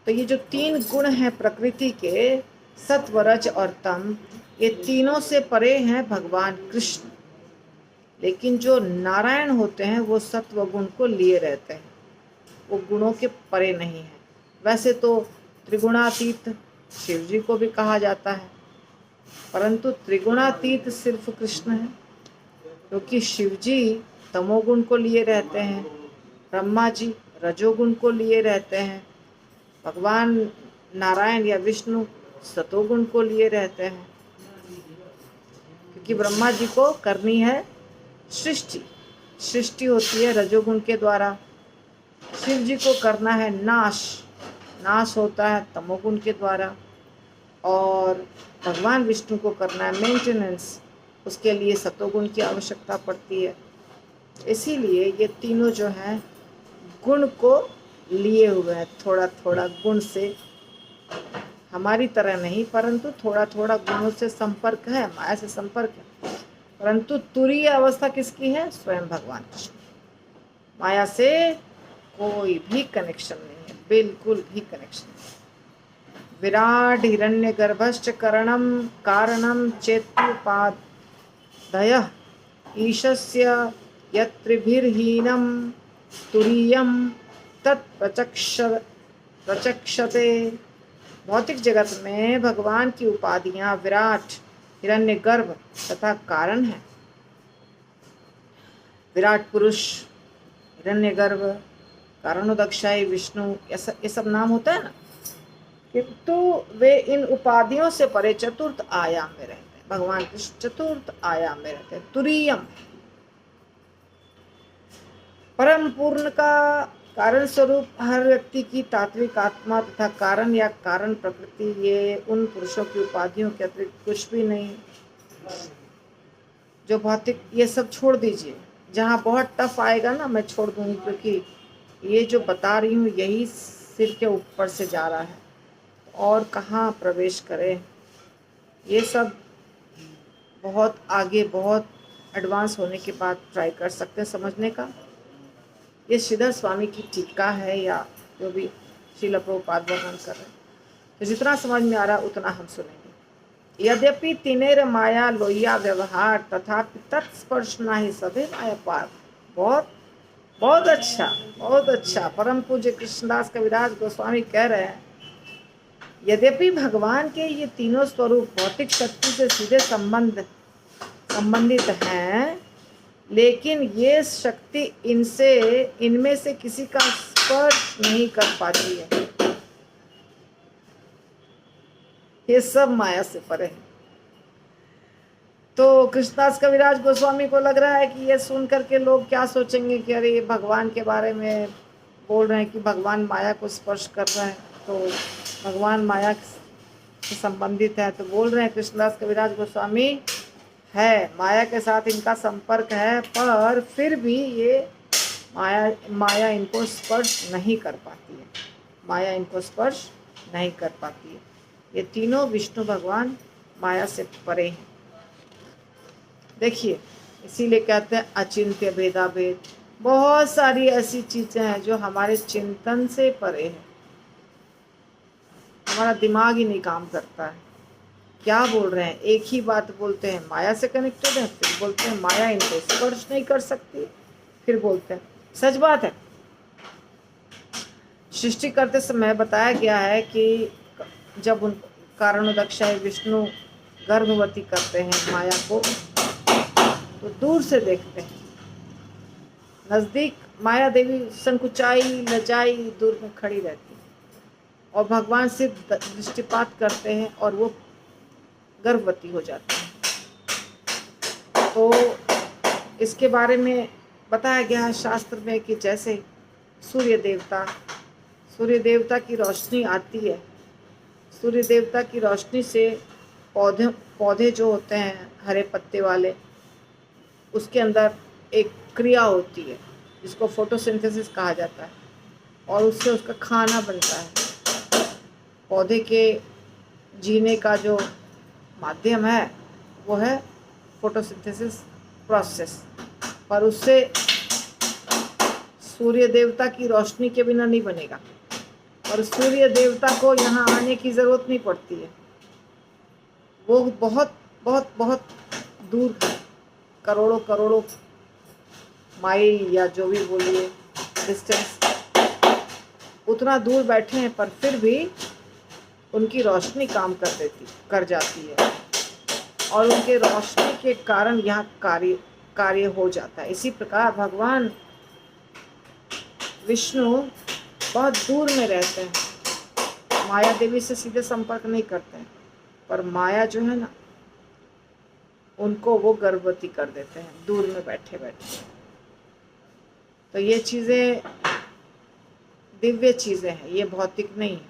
तो ये जो तीन गुण हैं प्रकृति के, सत्व रज और तम, ये तीनों से परे हैं भगवान कृष्ण। लेकिन जो नारायण होते हैं वो सत्व गुण को लिए रहते हैं, वो गुणों के परे नहीं है। वैसे तो त्रिगुणातीत शिव जी को भी कहा जाता है, परंतु त्रिगुणातीत सिर्फ कृष्ण है, क्योंकि शिव जी तमोगुण को लिए रहते हैं, ब्रह्मा जी रजोगुण को लिए रहते हैं, भगवान नारायण या विष्णु सतोगुण को लिए रहते हैं, क्योंकि ब्रह्मा जी को करनी है सृष्टि, सृष्टि होती है रजोगुण के द्वारा। शिव जी को करना है नाश, नाश होता है तमोगुण के द्वारा। और भगवान विष्णु को करना है मेंटेनेंस, उसके लिए सतोगुण की आवश्यकता पड़ती है। इसीलिए ये तीनों जो हैं गुण को लिए हुए हैं, थोड़ा थोड़ा गुण से, हमारी तरह नहीं, परंतु थोड़ा थोड़ा गुणों से संपर्क है, माया से संपर्क है। परंतु तुरीय अवस्था किसकी है? स्वयं भगवान कृष्ण। माया से कोई भी कनेक्शन नहीं है, बिल्कुल भी कनेक्शन नहीं। विराट हिरण्यगर्भश्च करणं कारणं चेत्युपादयः ईशस्य यत्रिभिर्हीनं तुरीयं प्रचक्षते। भौतिक जगत में भगवान की उपाधियां विराट, हिरण्यगर्भ तथा कारण है। विराट पुरुष, हिरण्यगर्भ, कारणोदक्षाई विष्णु, ये सब नाम होता है ना, किंतु वे इन उपाधियों से परे चतुर्थ आयाम में रहते हैं। भगवान कृष्ण चतुर्थ आयाम में रहते हैं, तुरीयम। परम पूर्ण का कारण स्वरूप हर व्यक्ति की तात्विक आत्मा तथा कारण या कारण प्रकृति, ये उन पुरुषों की उपाधियों के अतिरिक्त कुछ भी नहीं। जो भौतिक, ये सब छोड़ दीजिए। जहाँ बहुत टफ आएगा ना मैं छोड़ दूंगी, क्योंकि ये जो बता रही हूँ यही सिर के ऊपर से जा रहा है, और कहाँ प्रवेश करें। ये सब बहुत आगे, बहुत एडवांस होने के बाद ट्राई कर सकते हैं समझने का। ये श्रीधर स्वामी की टीका है या जो भी श्रील प्रभुपाद वर्णन कर रहे हैं, तो जितना समझ में आ रहा उतना हम सुनेंगे। यद्यपि तिनेर माया लोहिया व्यवहार तथापि तत्स्पर्श ना ही सभी माया पार। बहुत बहुत अच्छा, बहुत अच्छा। परम पूज्य कृष्णदास कविराज गोस्वामी कह रहे हैं, यद्यपि भगवान के ये तीनों स्वरूप भौतिक शक्ति से सीधे संबंधित हैं, लेकिन ये शक्ति इनमें से किसी का स्पर्श नहीं कर पाती है। ये सब माया से परे है। तो कृष्णदास कविराज गोस्वामी को लग रहा है कि ये सुन करके लोग क्या सोचेंगे कि अरे ये भगवान के बारे में बोल रहे हैं कि भगवान माया को स्पर्श कर रहे हैं, तो भगवान माया से संबंधित है। तो बोल रहे हैं कृष्णदास कविराज गोस्वामी, है माया के साथ इनका संपर्क है, पर फिर भी ये माया इनको स्पर्श नहीं कर पाती है, माया इनको स्पर्श नहीं कर पाती है। ये तीनों विष्णु भगवान माया से परे हैं। देखिए, इसीलिए कहते हैं अचिंत्य भेदा भेद। बहुत सारी ऐसी चीज़ें हैं जो हमारे चिंतन से परे हैं, हमारा दिमाग ही नहीं काम करता है। क्या बोल रहे हैं? एक ही बात बोलते हैं माया से कनेक्टेड है, फिर बोलते हैं माया इनको स्पर्श नहीं कर सकती, फिर बोलते हैं सच बात है। सृष्टि करते समय बताया गया है कि जब उन कारणोदक्षाई विष्णु गर्भवती करते हैं माया को, तो दूर से देखते हैं, नज़दीक माया देवी संकुचाई लजाई दूर में खड़ी रहती है, और भगवान से दृष्टिपात करते हैं और वो गर्भवती हो जाती है। तो इसके बारे में बताया गया है शास्त्र में कि जैसे सूर्य देवता की रोशनी आती है, सूर्य देवता की रोशनी से पौधे पौधे जो होते हैं हरे पत्ते वाले, उसके अंदर एक क्रिया होती है जिसको फोटोसिंथेसिस कहा जाता है, और उससे उसका खाना बनता है। पौधे के जीने का जो माध्यम है वो है फोटोसिंथेसिस प्रोसेस, पर उससे सूर्य देवता की रोशनी के बिना नहीं बनेगा, और सूर्य देवता को यहाँ आने की ज़रूरत नहीं पड़ती है। वो बहुत बहुत बहुत दूर है, करोड़ों करोड़ों माइल या जो भी बोलिए डिस्टेंस, उतना दूर बैठे हैं, पर फिर भी उनकी रोशनी काम कर जाती है, और उनके रोशनी के कारण यहाँ कार्य हो जाता है। इसी प्रकार भगवान विष्णु बहुत दूर में रहते हैं, माया देवी से सीधे संपर्क नहीं करते हैं, पर माया जो है ना, उनको वो गर्भवती कर देते हैं दूर में बैठे बैठे। तो ये चीज़ें दिव्य चीज़ें हैं, ये भौतिक नहीं है।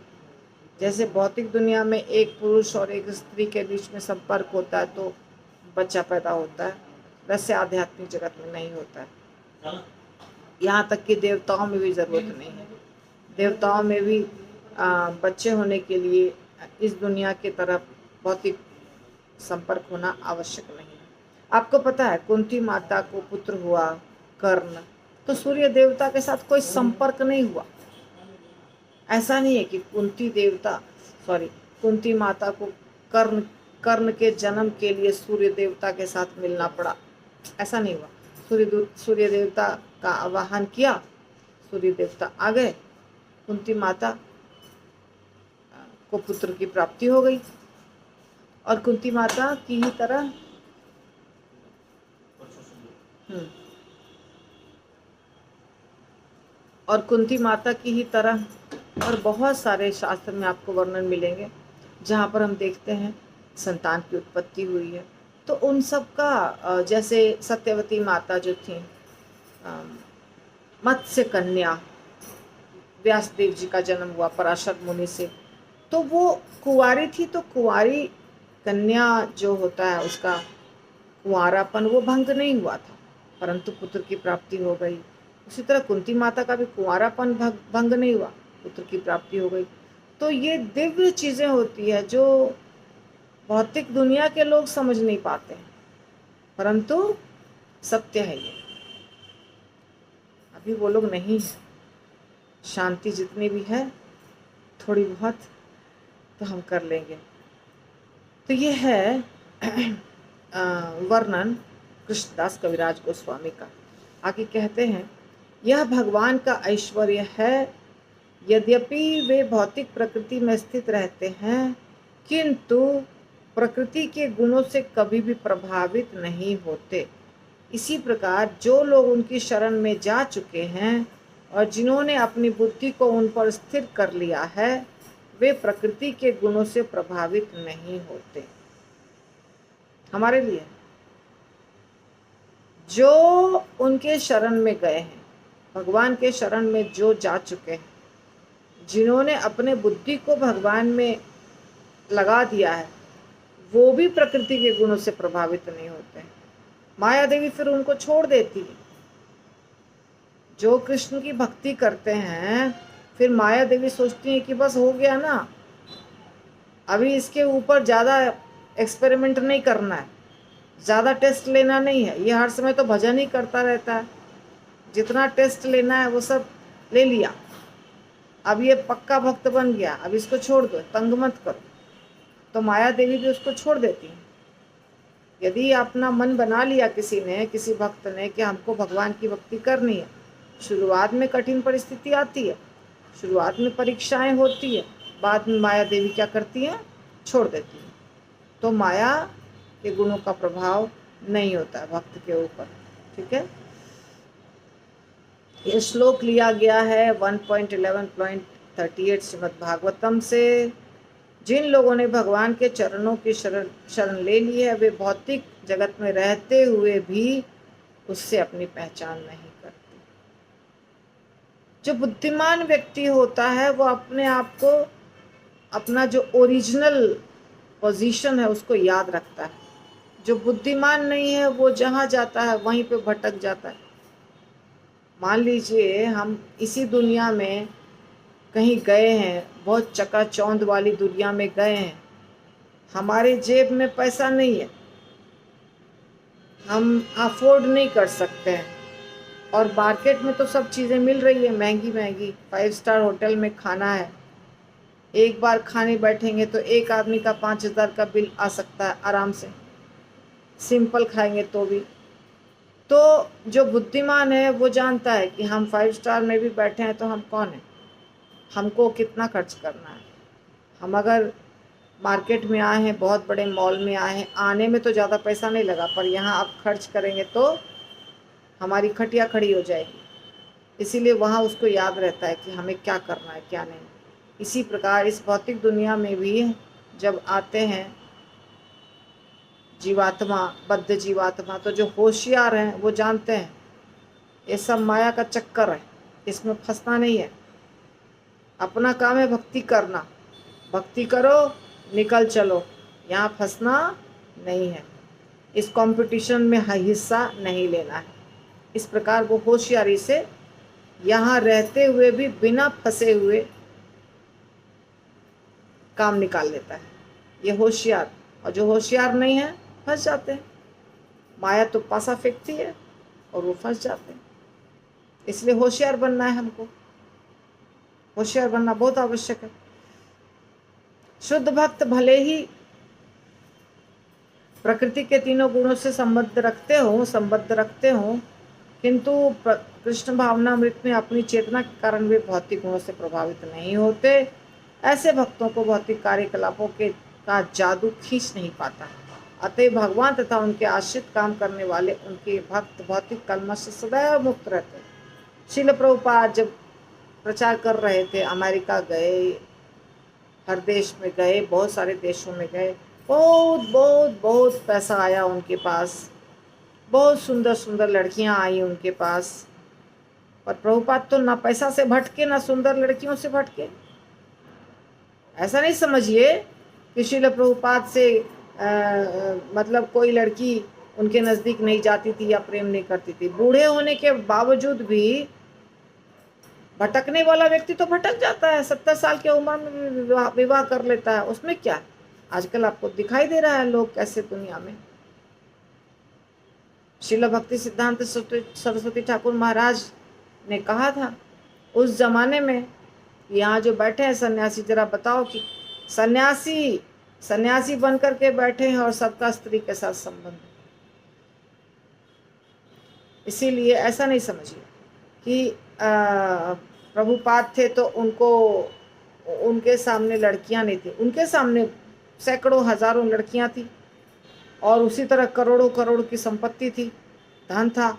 जैसे भौतिक दुनिया में एक पुरुष और एक स्त्री के बीच में संपर्क होता है तो बच्चा पैदा होता है, वैसे आध्यात्मिक जगत में नहीं होता है। यहाँ तक कि देवताओं में भी ज़रूरत नहीं है। देवताओं में भी बच्चे होने के लिए इस दुनिया की तरफ भौतिक संपर्क होना आवश्यक नहीं है। आपको पता है कुंती माता को पुत्र हुआ कर्ण, तो सूर्य देवता के साथ कोई संपर्क नहीं हुआ। ऐसा नहीं है कि कुंती माता को कर्ण के जन्म के लिए सूर्य देवता के साथ मिलना पड़ा, ऐसा नहीं हुआ। सूर्य देवता का आवाहन किया, सूर्य देवता आ गए, कुंती माता को पुत्र की प्राप्ति हो गई, और कुंती माता की ही तरह और बहुत सारे शास्त्र में आपको वर्णन मिलेंगे जहाँ पर हम देखते हैं संतान की उत्पत्ति हुई है। तो उन सब का जैसे सत्यवती माता जो थी, मत्स्य कन्या, व्यासदेव जी का जन्म हुआ पराशर मुनि से, तो वो कुंवारी थी, तो कुंवारी कन्या जो होता है उसका कुंवारापन वो भंग नहीं हुआ था, परंतु पुत्र की प्राप्ति हो गई। उसी तरह कुंती माता का भी कुंवारापन भंग नहीं हुआ, पुत्र की प्राप्ति हो गई। तो ये दिव्य चीज़ें होती है जो भौतिक दुनिया के लोग समझ नहीं पाते हैं, परंतु सत्य है ये। अभी वो लोग नहीं है, शांति जितनी भी है थोड़ी बहुत तो हम कर लेंगे। तो ये है वर्णन कृष्णदास कविराज गोस्वामी का। आगे कहते हैं, यह भगवान का ऐश्वर्य है, यद्यपि वे भौतिक प्रकृति में स्थित रहते हैं किंतु प्रकृति के गुणों से कभी भी प्रभावित नहीं होते। इसी प्रकार जो लोग उनकी शरण में जा चुके हैं और जिन्होंने अपनी बुद्धि को उन पर स्थिर कर लिया है, वे प्रकृति के गुणों से प्रभावित नहीं होते। हमारे लिए जो उनके शरण में गए हैं, भगवान के शरण में जो जा चुके हैं, जिन्होंने अपने बुद्धि को भगवान में लगा दिया है, वो भी प्रकृति के गुणों से प्रभावित नहीं होते हैं। माया देवी फिर उनको छोड़ देती है। जो कृष्ण की भक्ति करते हैं, फिर माया देवी सोचती है कि बस हो गया ना, अभी इसके ऊपर ज़्यादा एक्सपेरिमेंट नहीं करना है, ज़्यादा टेस्ट लेना नहीं है। ये हर समय तो भजन ही करता रहता है, जितना टेस्ट लेना है वो सब ले लिया, अब ये पक्का भक्त बन गया, अब इसको छोड़ दो, तंग मत करो। तो माया देवी भी उसको छोड़ देती है। यदि अपना मन बना लिया किसी ने, किसी भक्त ने, कि हमको भगवान की भक्ति करनी है, शुरुआत में कठिन परिस्थिति आती है, शुरुआत में परीक्षाएं होती है, बाद में माया देवी क्या करती है, छोड़ देती है। तो माया के गुणों का प्रभाव नहीं होता है भक्त के ऊपर। ठीक है, ये श्लोक लिया गया है 1.11.38 श्रीमद् भागवतम से। जिन लोगों ने भगवान के चरणों की शरण ले ली है, वे भौतिक जगत में रहते हुए भी उससे अपनी पहचान नहीं जो बुद्धिमान व्यक्ति होता है वो अपने आप को, अपना जो ओरिजिनल पोजीशन है उसको याद रखता है। जो बुद्धिमान नहीं है वो जहाँ जाता है वहीं पे भटक जाता है। मान लीजिए हम इसी दुनिया में कहीं गए हैं, बहुत चकाचौंध वाली दुनिया में गए हैं, हमारे जेब में पैसा नहीं है, हम अफोर्ड नहीं कर सकते हैं, और मार्केट में तो सब चीज़ें मिल रही है महंगी महंगी, 5 स्टार होटल में खाना है, एक बार खाने बैठेंगे तो एक आदमी का 5,000 का बिल आ सकता है आराम से, सिंपल खाएंगे तो भी। तो जो बुद्धिमान है वो जानता है कि हम 5 स्टार में भी बैठे हैं तो हम कौन हैं, हमको कितना खर्च करना है। हम अगर मार्केट में आए हैं, बहुत बड़े मॉल में आए हैं, आने में तो ज़्यादा पैसा नहीं लगा, पर यहाँ आप खर्च करेंगे तो हमारी खटिया खड़ी हो जाएगी। इसीलिए वहाँ उसको याद रहता है कि हमें क्या करना है क्या नहीं। इसी प्रकार इस भौतिक दुनिया में भी जब आते हैं जीवात्मा, बद्ध जीवात्मा, तो जो होशियार हैं वो जानते हैं ये सब माया का चक्कर है, इसमें फंसना नहीं है। अपना काम है भक्ति करना, भक्ति करो निकल चलो, यहाँ फंसना नहीं है, इस कंपटीशन में हिस्सा नहीं लेना है। इस प्रकार वो होशियारी से यहाँ रहते हुए भी बिना फंसे हुए काम निकाल लेता है, ये होशियार। और जो होशियार नहीं है फंस जाते हैं, माया तो पासा फेंकती है और वो फंस जाते हैं। इसलिए होशियार बनना है हमको, होशियार बनना बहुत आवश्यक है। शुद्ध भक्त भले ही प्रकृति के तीनों गुणों से संबद्ध रखते हो, किंतु कृष्ण भावनामृत में अपनी चेतना के कारण वे भौतिक गुणों से प्रभावित नहीं होते। ऐसे भक्तों को भौतिक कार्यकलापों के का जादू खींच नहीं पाता। अतः भगवान तथा उनके आश्रित काम करने वाले उनके भक्त भौतिक कलमश से सदैव मुक्त रहते। श्रील प्रभुपाद जब प्रचार कर रहे थे, अमेरिका गए, हर देश में गए, बहुत सारे देशों में गए, बहुत बहुत बहुत पैसा आया उनके पास, बहुत सुंदर सुंदर लड़कियां आई उनके पास। पर प्रभुपाद तो ना पैसा से भटके ना सुंदर लड़कियों से भटके। ऐसा नहीं समझिए कि श्रील प्रभुपाद से मतलब कोई लड़की उनके नज़दीक नहीं जाती थी या प्रेम नहीं करती थी। बूढ़े होने के बावजूद भी भटकने वाला व्यक्ति तो भटक जाता है, 70 साल की उम्र में विवाह कर लेता है, उसमें क्या। आजकल आपको दिखाई दे रहा है लोग कैसे दुनिया में। श्रील भक्ति सिद्धांत सरस्वती ठाकुर महाराज ने कहा था उस जमाने में, यहाँ जो बैठे हैं सन्यासी, जरा बताओ कि सन्यासी बन करके बैठे हैं और सबका स्त्री के साथ संबंध। इसीलिए ऐसा नहीं समझिए कि प्रभुपाद थे तो उनके सामने लड़कियां नहीं थी, उनके सामने सैकड़ों हजारों लड़कियां थी, और उसी तरह करोड़ों करोड़ की संपत्ति थी, धन था।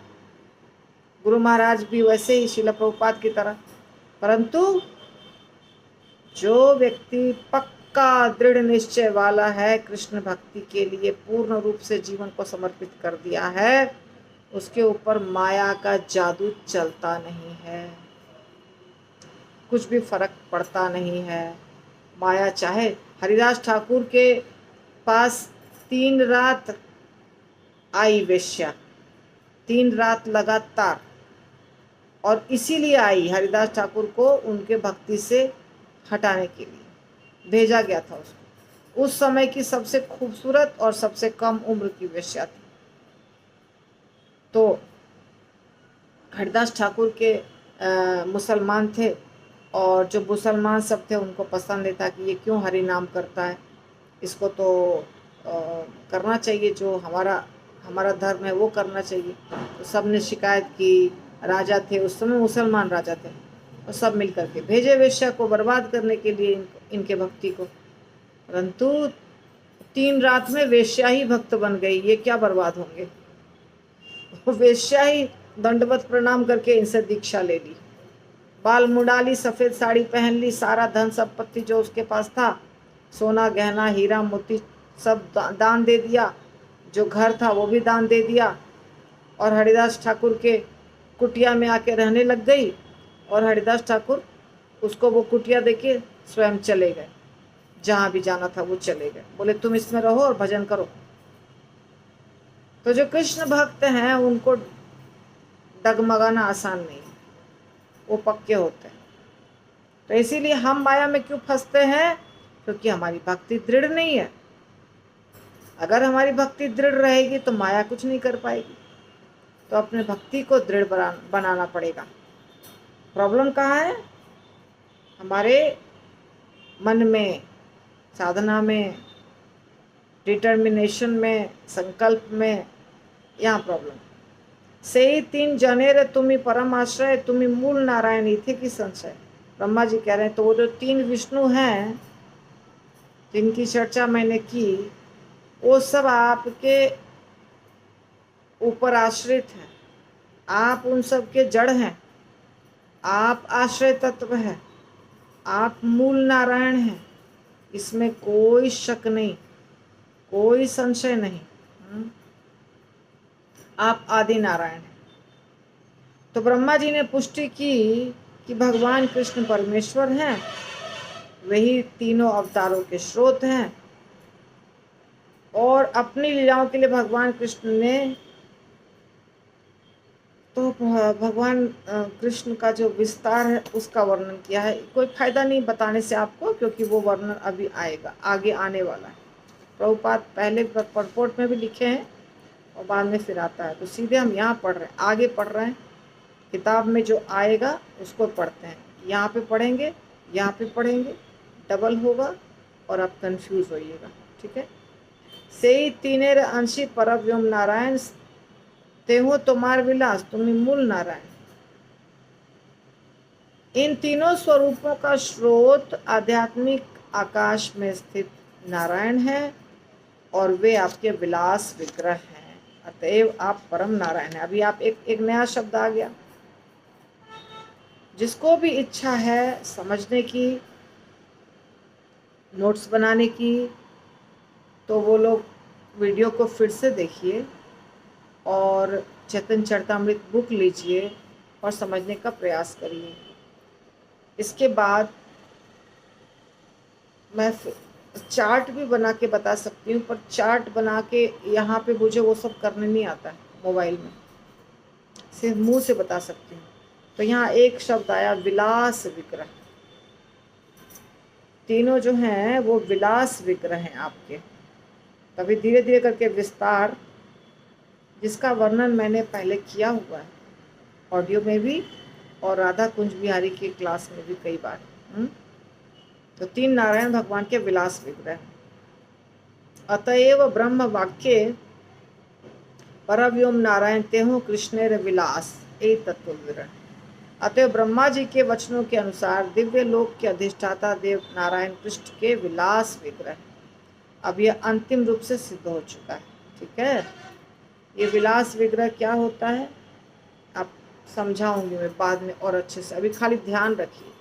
गुरु महाराज भी वैसे ही श्रील प्रभुपाद की तरह। परंतु जो व्यक्ति पक्का दृढ़ निश्चय वाला है, कृष्ण भक्ति के लिए पूर्ण रूप से जीवन को समर्पित कर दिया है, उसके ऊपर माया का जादू चलता नहीं है, कुछ भी फर्क पड़ता नहीं है। माया चाहे हरिदास ठाकुर के पास 3 रात आई वेश्या, 3 रात लगातार, और इसीलिए आई हरिदास ठाकुर को उनके भक्ति से हटाने के लिए भेजा गया था उसको। उस समय की सबसे खूबसूरत और सबसे कम उम्र की वेश्या थी। तो हरिदास ठाकुर के मुसलमान थे, और जो मुसलमान सब थे उनको पसंद नहीं था कि ये क्यों हरि नाम करता है, इसको तो करना चाहिए, जो हमारा धर्म है वो करना चाहिए। तो सब ने शिकायत की, राजा थे उस समय, मुसलमान राजा थे, और सब मिल करके भेजे वेश्या को बर्बाद करने के लिए इनके भक्ति को। परंतु 3 रात में वेश्या ही भक्त बन गई, ये क्या बर्बाद होंगे। वेश्या ही दंडवत प्रणाम करके इनसे दीक्षा ले ली, बाल मुड़ा ली, सफ़ेद साड़ी पहन ली, सारा धन संपत्ति जो उसके पास था, सोना गहना हीरा मोती सब दान दे दिया, जो घर था वो भी दान दे दिया, और हरिदास ठाकुर के कुटिया में आके रहने लग गई। और हरिदास ठाकुर उसको वो कुटिया देके स्वयं चले गए, जहाँ भी जाना था वो चले गए, बोले तुम इसमें रहो और भजन करो। तो जो कृष्ण भक्त हैं उनको डगमगाना आसान नहीं, वो पक्के होते हैं। तो इसीलिए हम माया में क्यों फंसते हैं? क्योंकि हमारी भक्ति दृढ़ नहीं है। अगर हमारी भक्ति दृढ़ रहेगी तो माया कुछ नहीं कर पाएगी। तो अपने भक्ति को दृढ़ बनाना पड़ेगा। प्रॉब्लम कहाँ है? हमारे मन में, साधना में, डिटर्मिनेशन में, संकल्प में, यहाँ प्रॉब्लम। से ही तीन जनेर तुम्ही परम आश्रय, तुम्ही मूल नारायण इथे की संशय। ब्रह्मा जी कह रहे हैं तो वो जो तीन विष्णु हैं जिनकी चर्चा मैंने की, वो सब आपके ऊपर आश्रित हैं। आप उन सब के जड़ हैं, आप आश्रय तत्व हैं, आप मूल नारायण हैं, इसमें कोई शक नहीं, कोई संशय नहीं। आप आदि नारायण हैं। तो ब्रह्मा जी ने पुष्टि की कि भगवान कृष्ण परमेश्वर हैं, वही तीनों अवतारों के स्रोत हैं। और अपनी लीलाओं के लिए भगवान कृष्ण ने तो भगवान कृष्ण का जो विस्तार है उसका वर्णन किया है। कोई फायदा नहीं बताने से आपको, क्योंकि वो वर्णन अभी आएगा, आगे आने वाला है। प्रभुपाद पहले परपोर्ट में भी लिखे हैं और बाद में फिर आता है। तो सीधे हम यहाँ पढ़ रहे हैं, आगे पढ़ रहे हैं। किताब में जो आएगा उसको पढ़ते हैं। यहाँ पे पढ़ेंगे, यहाँ पे पढ़ेंगे, डबल होगा और आप कंफ्यूज होइएगा। ठीक है। से ही तीनेर अंशी परव्योम नारायण, तेहो तुम्हार विलास तुम्हें मूल नारायण। इन तीनों स्वरूपों का स्रोत आध्यात्मिक आकाश में स्थित नारायण है और वे आपके विलास विग्रह हैं। अतएव आप परम नारायण हैं। अभी आप एक नया शब्द आ गया। जिसको भी इच्छा है समझने की, नोट्स बनाने की, तो वो लोग वीडियो को फिर से देखिए और चैतन्य चरितामृत बुक लीजिए और समझने का प्रयास करिए। इसके बाद मैं चार्ट भी बना के बता सकती हूँ, पर चार्ट बना के यहाँ पे मुझे वो सब करने नहीं आता है मोबाइल में, सिर्फ मुंह से बता सकती हूँ। तो यहाँ एक शब्द आया विलास विग्रह। तीनों जो हैं वो विलास विग्रह हैं आपके। तभी धीरे धीरे करके विस्तार, जिसका वर्णन मैंने पहले किया हुआ है ऑडियो में भी और राधा कुंज बिहारी की क्लास में भी कई बार। तो तीन नारायण भगवान के विलास विग्रह। अतएव ब्रह्म वाक्य परव्योम नारायण तेहो कृष्णेर विलास ए तत्व विवरण। अतएव ब्रह्मा जी के वचनों के अनुसार दिव्य लोक के अधिष्ठाता देव नारायण कृष्ण के विलास विग्रह। अब यह अंतिम रूप से सिद्ध हो चुका है। ठीक है। ये विलास विग्रह क्या होता है आप समझाऊंगी मैं बाद में और अच्छे से। अभी खाली ध्यान रखिए,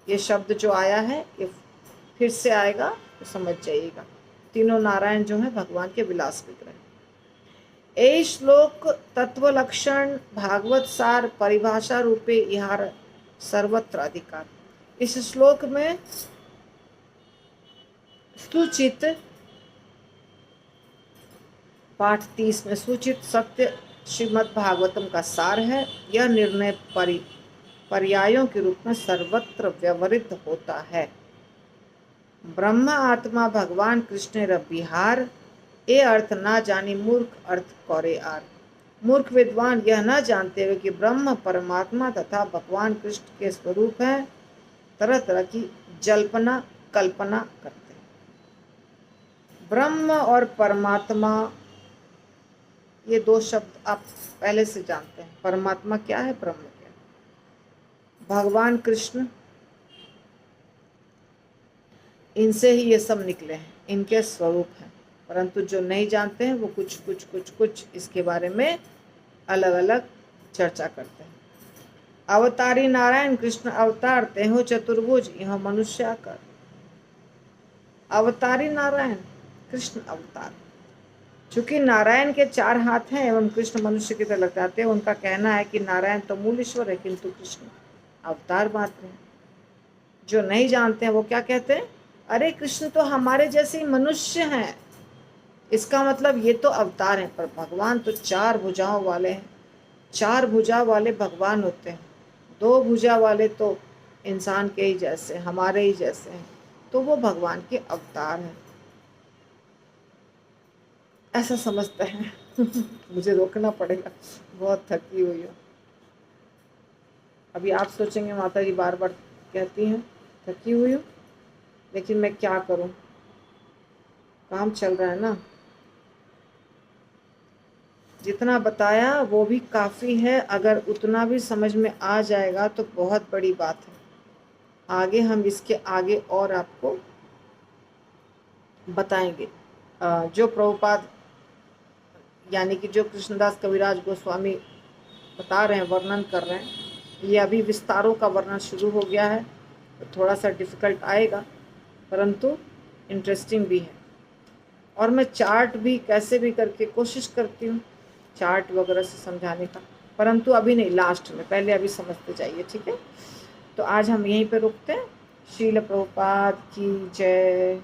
ये शब्द जो आया है ये फिर से आएगा तो समझ जाइएगा। तीनों नारायण जो है भगवान के विलास विग्रह। ए श्लोक तत्व लक्षण भागवत सार परिभाषा रूपे इहार सर्वत्र अधिकार। इस श्लोक में सूचित पाठ 30 में सूचित सत्य श्रीमद् भागवतम का सार है। यह निर्णय पर्यायों के रूप में सर्वत्र व्यवहृत होता है। ब्रह्म आत्मा भगवान कृष्ण विहार, ये अर्थ ना जानी मूर्ख अर्थ करे आर। मूर्ख विद्वान यह न जानते हुए कि ब्रह्म परमात्मा तथा भगवान कृष्ण के स्वरूप है, तरह तरह की जल्पना कल्पना करते हैं। ब्रह्म और परमात्मा ये दो शब्द आप पहले से जानते हैं। परमात्मा क्या है, ब्रह्म क्या है। भगवान कृष्ण, इनसे ही ये सब निकले हैं, इनके स्वरूप हैं। परंतु जो नहीं जानते हैं वो कुछ इसके बारे में अलग अलग चर्चा करते हैं। अवतारी नारायण कृष्ण अवतार तेहो चतुर्भुज यह मनुष्य आकर। अवतारी नारायण कृष्ण अवतार, चूंकि नारायण के 4 हाथ हैं एवं कृष्ण मनुष्य की तरह लगते हैं, उनका कहना है कि नारायण तो मूल ईश्वर है किंतु कृष्ण अवतार मात्र हैं। जो नहीं जानते हैं वो क्या कहते हैं, अरे कृष्ण तो हमारे जैसे ही मनुष्य हैं, इसका मतलब ये तो अवतार हैं। पर भगवान तो 4 भुजाओं वाले हैं। 4 भुजा वाले भगवान होते हैं, 2 भुजा वाले तो इंसान के ही जैसे, हमारे ही जैसे हैं, तो वो भगवान के अवतार हैं, ऐसा समझते हैं। मुझे रोकना पड़ेगा, बहुत थकी हुई हूँ। अभी आप सोचेंगे माता जी बार बार कहती हैं थकी हुई हूँ, लेकिन मैं क्या करूँ, काम चल रहा है ना। जितना बताया वो भी काफ़ी है, अगर उतना भी समझ में आ जाएगा तो बहुत बड़ी बात है। आगे हम इसके आगे और आपको बताएंगे। जो प्रभुपाद यानी कि जो कृष्णदास कविराज गोस्वामी बता रहे हैं, वर्णन कर रहे हैं, ये अभी विस्तारों का वर्णन शुरू हो गया है, तो थोड़ा सा डिफ़िकल्ट आएगा, परंतु इंटरेस्टिंग भी है। और मैं चार्ट भी कैसे भी करके कोशिश करती हूँ चार्ट वगैरह से समझाने का, परंतु अभी नहीं, लास्ट में, पहले अभी समझते जाइए, ठीक है। तो आज हम यहीं पे रुकते हैं। श्रील प्रभुपाद की जय।